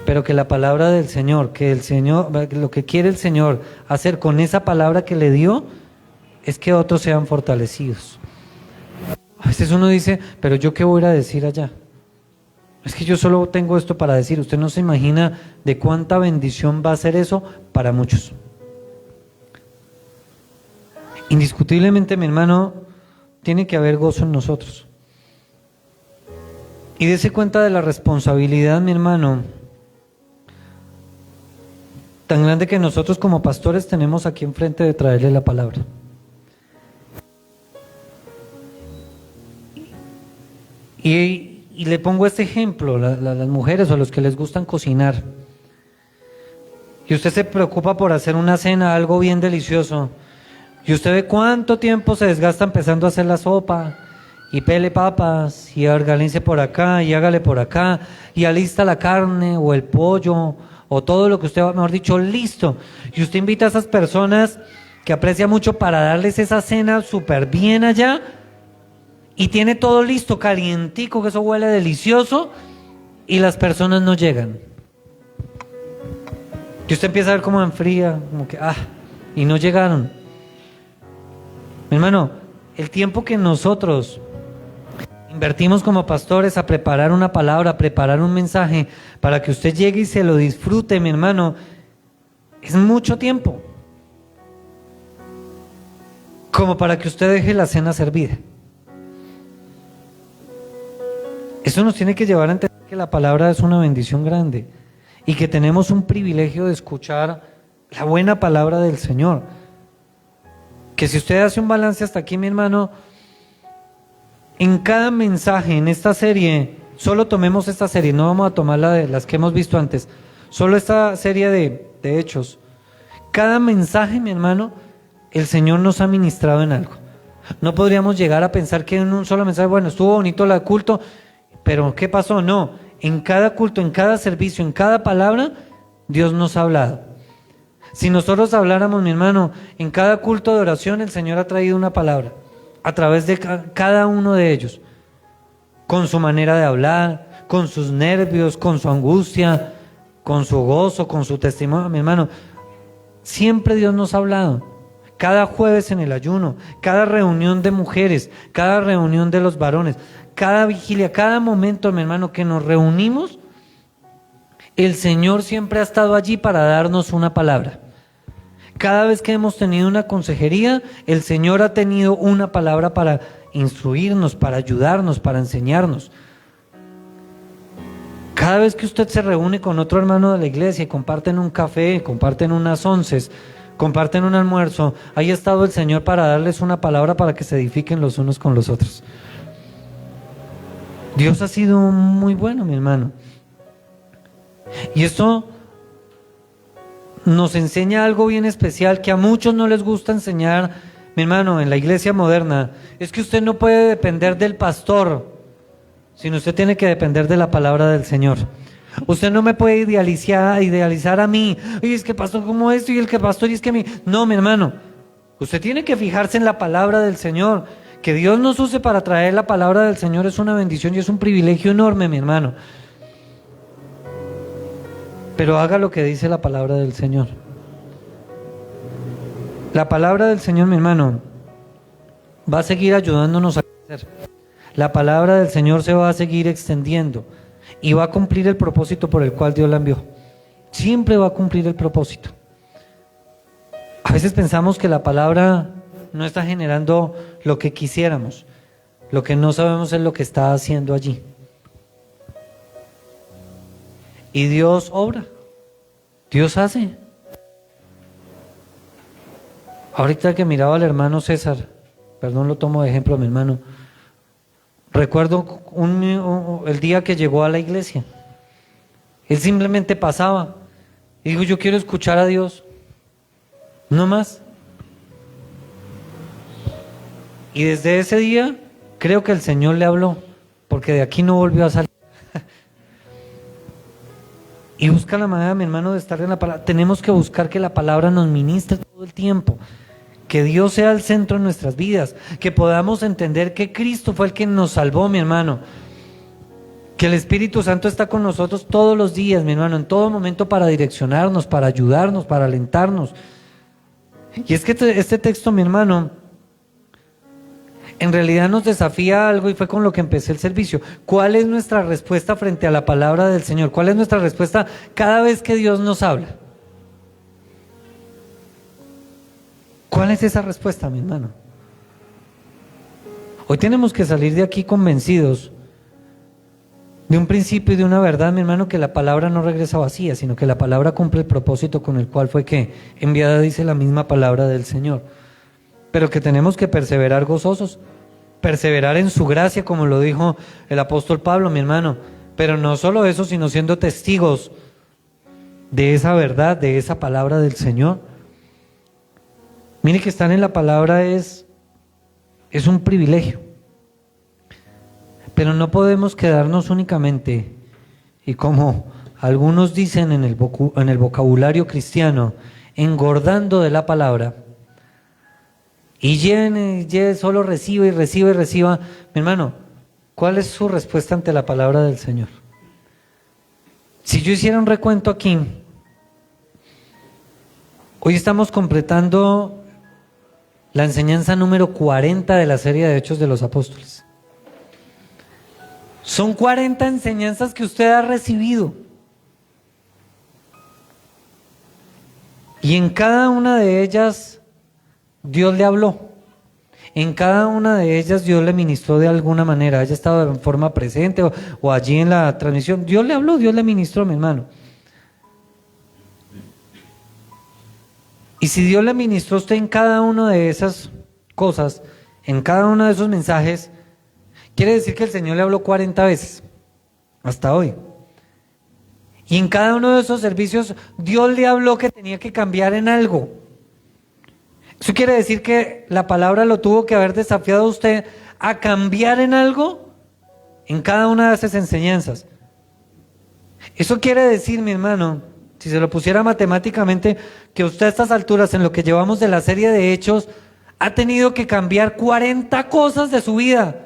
Pero que la palabra del Señor, que el Señor, lo que quiere el Señor hacer con esa palabra que le dio, es que otros sean fortalecidos. A veces uno dice, pero yo qué voy a ir a decir allá. Es que yo solo tengo esto para decir. Usted no se imagina de cuánta bendición va a ser eso para muchos. Indiscutiblemente, mi hermano, tiene que haber gozo en nosotros. Y dése cuenta de la responsabilidad, mi hermano, tan grande que nosotros como pastores tenemos aquí enfrente de traerle la palabra. Y le pongo este ejemplo, las mujeres o los que les gustan cocinar. Y usted se preocupa por hacer una cena, algo bien delicioso. Y usted ve cuánto tiempo se desgasta empezando a hacer la sopa. Y pele papas, y organice por acá, y hágale por acá. Y alista la carne, o el pollo, o todo lo que usted va, mejor dicho, listo. Y usted invita a esas personas que aprecia mucho para darles esa cena súper bien allá. Y tiene todo listo, calientico, que eso huele delicioso, y las personas no llegan. Y usted empieza a ver cómo enfría, como que, y no llegaron. Mi hermano, el tiempo que nosotros invertimos como pastores a preparar una palabra, a preparar un mensaje, para que usted llegue y se lo disfrute, mi hermano, es mucho tiempo. Como para que usted deje la cena servida. Eso nos tiene que llevar a entender que la palabra es una bendición grande y que tenemos un privilegio de escuchar la buena palabra del Señor. Que si usted hace un balance hasta aquí, mi hermano, en cada mensaje, en esta serie, solo tomemos esta serie, no vamos a tomar la de las que hemos visto antes, solo esta serie de hechos. Cada mensaje, mi hermano, el Señor nos ha ministrado en algo. No podríamos llegar a pensar que en un solo mensaje, bueno, estuvo bonito el culto, pero ¿qué pasó? No, en cada culto, en cada servicio, en cada palabra, Dios nos ha hablado. Si nosotros habláramos, mi hermano, en cada culto de oración, el Señor ha traído una palabra, a través de cada uno de ellos, con su manera de hablar, con sus nervios, con su angustia, con su gozo, con su testimonio, mi hermano. Siempre Dios nos ha hablado. Cada jueves en el ayuno, cada reunión de mujeres, cada reunión de los varones, cada vigilia, cada momento, mi hermano, que nos reunimos, el Señor siempre ha estado allí para darnos una palabra. Cada vez que hemos tenido una consejería, el Señor ha tenido una palabra para instruirnos, para ayudarnos, para enseñarnos. Cada vez que usted se reúne con otro hermano de la iglesia y comparten un café, comparten unas onces, comparten un almuerzo, ahí ha estado el Señor para darles una palabra para que se edifiquen los unos con los otros. Dios ha sido muy bueno, mi hermano. Y esto nos enseña algo bien especial que a muchos no les gusta enseñar, mi hermano, en la iglesia moderna. Es que usted no puede depender del pastor, sino usted tiene que depender de la palabra del Señor. Usted no me puede idealizar a mí. Oye, es que pastor, ¿cómo esto? Y el que pastor, y es que a mí. No, mi hermano. Usted tiene que fijarse en la palabra del Señor. Que Dios nos use para traer la palabra del Señor es una bendición y es un privilegio enorme, mi hermano. Pero haga lo que dice la palabra del Señor. La palabra del Señor, mi hermano, va a seguir ayudándonos a crecer. La palabra del Señor se va a seguir extendiendo y va a cumplir el propósito por el cual Dios la envió. Siempre va a cumplir el propósito. A veces pensamos que la palabra no está generando lo que quisiéramos. Lo que no sabemos es lo que está haciendo allí. Y Dios obra. Dios hace. Ahorita que miraba al hermano César, perdón, lo tomo de ejemplo a mi hermano. Recuerdo el día que llegó a la iglesia. Él simplemente pasaba y dijo, yo quiero escuchar a Dios. No más. Y desde ese día creo que el Señor le habló, porque de aquí no volvió a salir. Y busca la manera, mi hermano, de estar en la palabra. Tenemos que buscar que la palabra nos ministre todo el tiempo. Que Dios sea el centro de nuestras vidas. Que podamos entender que Cristo fue el que nos salvó, mi hermano. Que el Espíritu Santo está con nosotros todos los días, mi hermano, en todo momento para direccionarnos, para ayudarnos, para alentarnos. Y es que este texto, mi hermano, en realidad nos desafía algo y fue con lo que empecé el servicio. ¿Cuál es nuestra respuesta frente a la palabra del Señor? ¿Cuál es nuestra respuesta cada vez que Dios nos habla? ¿Cuál es esa respuesta, mi hermano? Hoy tenemos que salir de aquí convencidos de un principio y de una verdad, mi hermano, que la palabra no regresa vacía, sino que la palabra cumple el propósito con el cual fue que enviada, dice la misma palabra del Señor. Pero que tenemos que perseverar gozosos, perseverar en su gracia, como lo dijo el apóstol Pablo, mi hermano. Pero no solo eso, sino siendo testigos de esa verdad, de esa palabra del Señor. Mire que estar en la palabra es un privilegio. Pero no podemos quedarnos únicamente, y como algunos dicen en el vocabulario cristiano, engordando de la palabra, y solo reciba y reciba y reciba. Mi hermano, ¿cuál es su respuesta ante la palabra del Señor? Si yo hiciera un recuento aquí, hoy estamos completando la enseñanza número 40 de la serie de Hechos de los Apóstoles. Son 40 enseñanzas que usted ha recibido. Y en cada una de ellas Dios le habló. En cada una de ellas Dios le ministró de alguna manera. Haya estado en forma presente o allí en la transmisión. Dios le habló, Dios le ministró, mi hermano. Y si Dios le ministró a usted en cada una de esas cosas, en cada uno de esos mensajes, quiere decir que el Señor le habló 40 veces, hasta hoy. Y en cada uno de esos servicios, Dios le habló que tenía que cambiar en algo. Eso quiere decir que la palabra lo tuvo que haber desafiado a usted a cambiar en algo en cada una de esas enseñanzas. Eso quiere decir, mi hermano, si se lo pusiera matemáticamente, que usted a estas alturas, en lo que llevamos de la serie de Hechos, ha tenido que cambiar 40 cosas de su vida.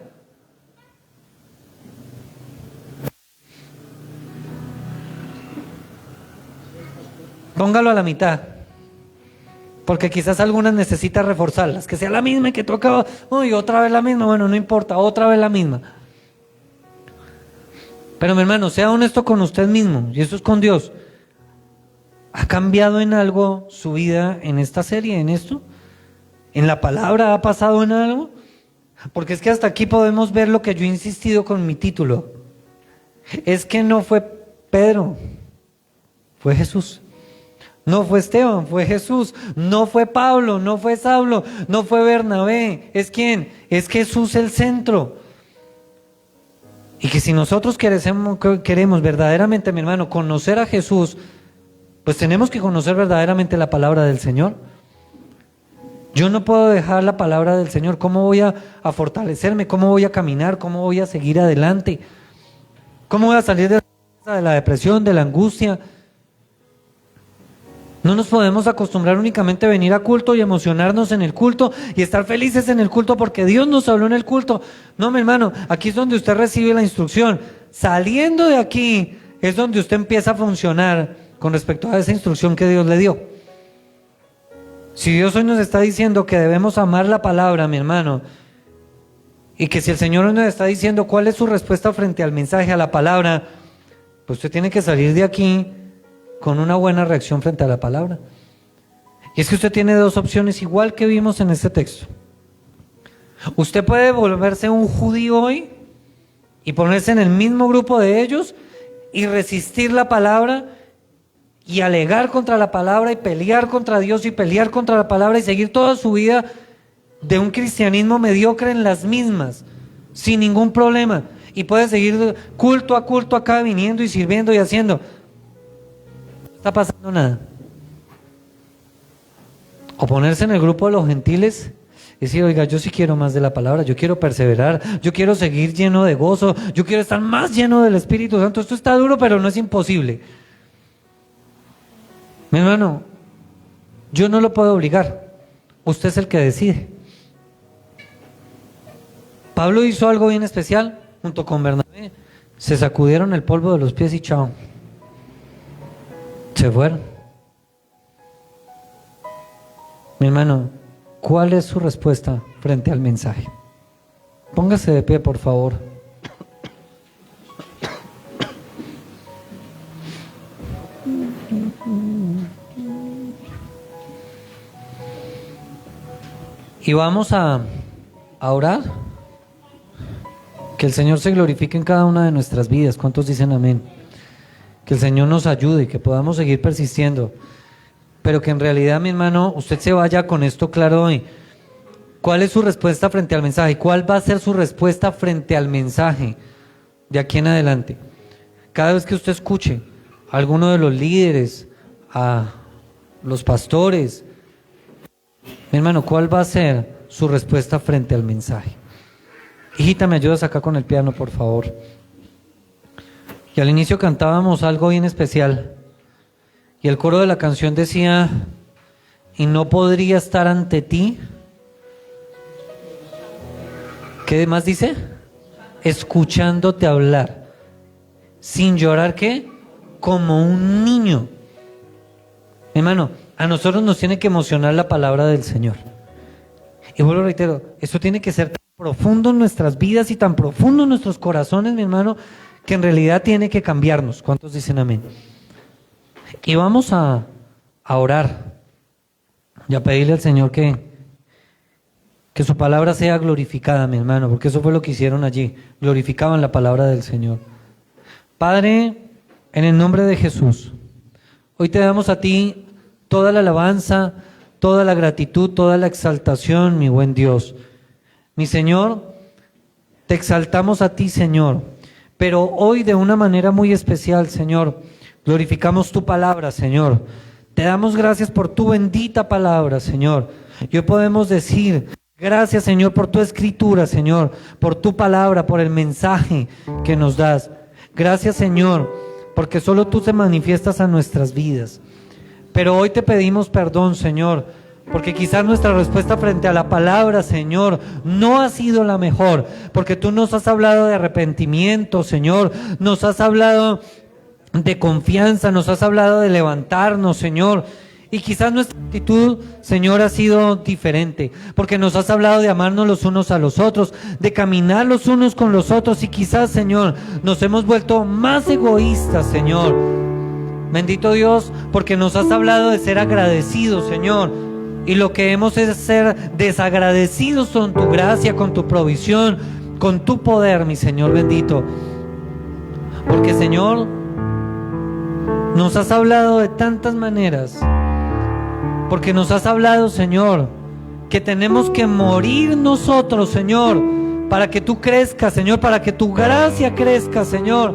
Póngalo a la mitad, porque quizás algunas necesita reforzarlas, que sea la misma y que toca, uy, otra vez la misma, bueno, no importa, otra vez la misma. Pero mi hermano, sea honesto con usted mismo, y eso es con Dios. ¿Ha cambiado en algo su vida en esta serie, en esto? ¿En la palabra ha pasado en algo? Porque es que hasta aquí podemos ver lo que yo he insistido con mi título. Es que no fue Pedro, fue Jesús. No fue Esteban, fue Jesús. No fue Pablo, no fue Saulo, no fue Bernabé. ¿Es quién? Es Jesús el centro. Y que si nosotros queremos verdaderamente, mi hermano, conocer a Jesús, pues tenemos que conocer verdaderamente la palabra del Señor. Yo no puedo dejar la palabra del Señor. ¿Cómo voy a fortalecerme? ¿Cómo voy a caminar? ¿Cómo voy a seguir adelante? ¿Cómo voy a salir de la depresión, de la angustia? No nos podemos acostumbrar únicamente a venir a culto y emocionarnos en el culto y estar felices en el culto porque Dios nos habló en el culto. No, mi hermano, aquí es donde usted recibe la instrucción. Saliendo de aquí es donde usted empieza a funcionar con respecto a esa instrucción que Dios le dio. Si Dios hoy nos está diciendo que debemos amar la palabra, mi hermano, y que si el Señor hoy nos está diciendo cuál es su respuesta frente al mensaje, a la palabra, pues usted tiene que salir de aquí con una buena reacción frente a la palabra. Y es que usted tiene dos opciones, igual que vimos en este texto. Usted puede volverse un judío hoy y ponerse en el mismo grupo de ellos y resistir la palabra y alegar contra la palabra y pelear contra Dios y pelear contra la palabra y seguir toda su vida de un cristianismo mediocre en las mismas, sin ningún problema. Y puede seguir culto a culto acá, viniendo y sirviendo y haciendo. No está pasando nada. O ponerse en el grupo de los gentiles y decir, oiga, yo sí quiero más de la palabra, yo quiero perseverar, yo quiero seguir lleno de gozo, yo quiero estar más lleno del Espíritu Santo. Esto está duro, pero no es imposible. Mi hermano, yo no lo puedo obligar, usted es el que decide. Pablo hizo algo bien especial junto con Bernabé. Se sacudieron el polvo de los pies y chao. Se fueron. Mi hermano, ¿cuál es su respuesta frente al mensaje? Póngase de pie, por favor. Y vamos a orar. Que el Señor se glorifique en cada una de nuestras vidas. ¿Cuántos dicen amén? Que el Señor nos ayude, que podamos seguir persistiendo. Pero que en realidad, mi hermano, usted se vaya con esto claro hoy. ¿Cuál es su respuesta frente al mensaje? ¿Cuál va a ser su respuesta frente al mensaje de aquí en adelante? Cada vez que usted escuche a alguno de los líderes, a los pastores, mi hermano, ¿cuál va a ser su respuesta frente al mensaje? Hijita, ¿me ayudas acá con el piano, por favor? Y al inicio cantábamos algo bien especial. Y el coro de la canción decía, y no podría estar ante ti. ¿Qué más dice? Escuchándote hablar. Sin llorar, ¿qué? Como un niño. Hermano, a nosotros nos tiene que emocionar la palabra del Señor. Y vuelvo a reitero, esto tiene que ser tan profundo en nuestras vidas y tan profundo en nuestros corazones, mi hermano, que en realidad tiene que cambiarnos. ¿Cuántos dicen amén? Y vamos a orar y a pedirle al Señor que su palabra sea glorificada, mi hermano, porque eso fue lo que hicieron allí, glorificaban la palabra del Señor. Padre, en el nombre de Jesús, hoy te damos a ti toda la alabanza, toda la gratitud, toda la exaltación, mi buen Dios. Mi Señor, te exaltamos a ti, Señor, pero hoy de una manera muy especial, Señor, glorificamos tu palabra, Señor. Te damos gracias por tu bendita palabra, Señor. Y hoy podemos decir, gracias, Señor, por tu escritura, Señor, por tu palabra, por el mensaje que nos das. Gracias, Señor, porque solo tú te manifiestas a nuestras vidas. Pero hoy te pedimos perdón, Señor, porque quizás nuestra respuesta frente a la palabra, Señor, no ha sido la mejor, porque tú nos has hablado de arrepentimiento, Señor, nos has hablado de confianza, nos has hablado de levantarnos, Señor, y quizás nuestra actitud, Señor, ha sido diferente, porque nos has hablado de amarnos los unos a los otros, de caminar los unos con los otros, y quizás, Señor, nos hemos vuelto más egoístas, Señor. Bendito Dios, porque nos has hablado de ser agradecidos, Señor, y lo que hemos es ser desagradecidos con tu gracia, con tu provisión, con tu poder, mi Señor bendito. Porque, Señor, nos has hablado de tantas maneras, porque nos has hablado, Señor, que tenemos que morir nosotros, Señor, para que tú crezcas, Señor, para que tu gracia crezca, Señor.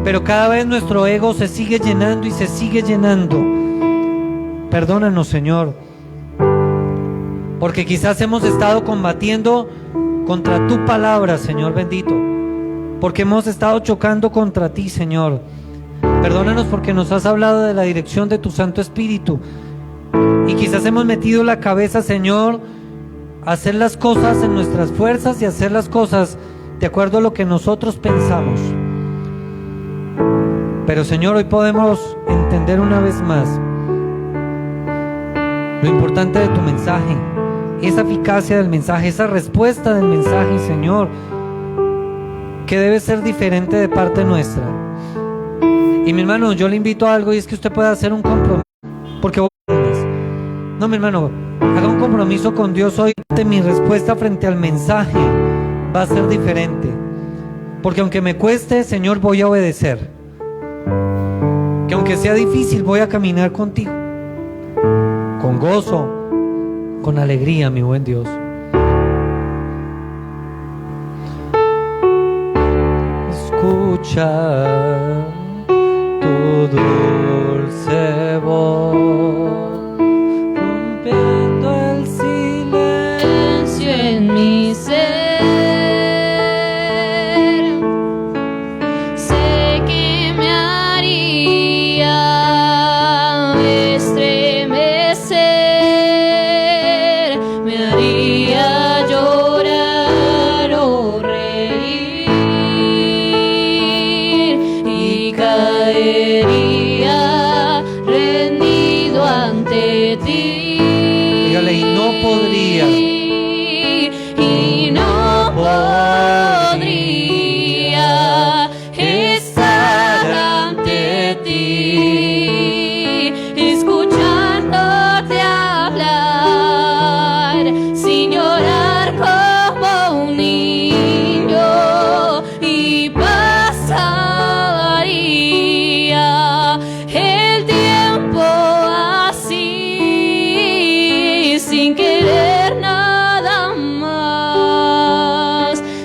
Pero cada vez nuestro ego se sigue llenando y se sigue llenando. Perdónanos, Señor, porque quizás hemos estado combatiendo contra tu palabra, Señor bendito, porque hemos estado chocando contra ti, Señor. Perdónanos porque nos has hablado de la dirección de tu Santo Espíritu y quizás hemos metido la cabeza, Señor, a hacer las cosas en nuestras fuerzas y hacer las cosas de acuerdo a lo que nosotros pensamos. Pero, Señor, hoy podemos entender una vez más lo importante de tu mensaje, esa eficacia del mensaje, esa respuesta del mensaje, Señor, que debe ser diferente de parte nuestra. Y mi hermano, yo le invito a algo, y es que usted pueda hacer un compromiso, porque vos no, mi hermano, haga un compromiso con Dios hoy. Mi respuesta frente al mensaje va a ser diferente, porque aunque me cueste, Señor, voy a obedecer. Que aunque sea difícil, voy a caminar contigo con gozo, con alegría, mi buen Dios. Escucha tu dulce voz, rompiendo el silencio.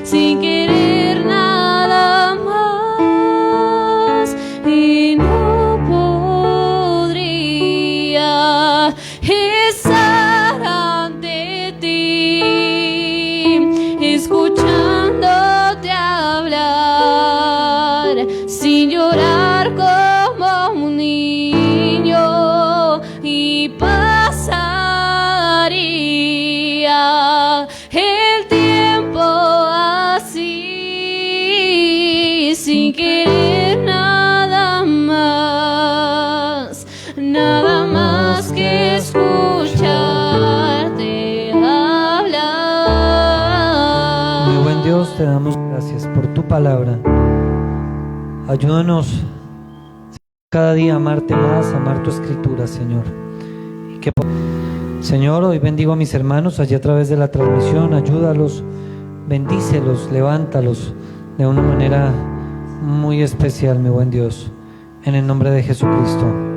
sin querer nada más, y no podría estar ante ti, escuchándote hablar, sin llorar como un niño, y pasaría el tiempo así, sin querer nada más que escucharte hablar. Mi buen Dios, te damos gracias por tu palabra. Ayúdanos cada día a amarte más, a amar tu escritura, Señor. Y que, Señor, hoy bendigo a mis hermanos allí a través de la transmisión. Ayúdalos, bendícelos, levántalos de una manera muy especial, mi buen Dios. En el nombre de Jesucristo.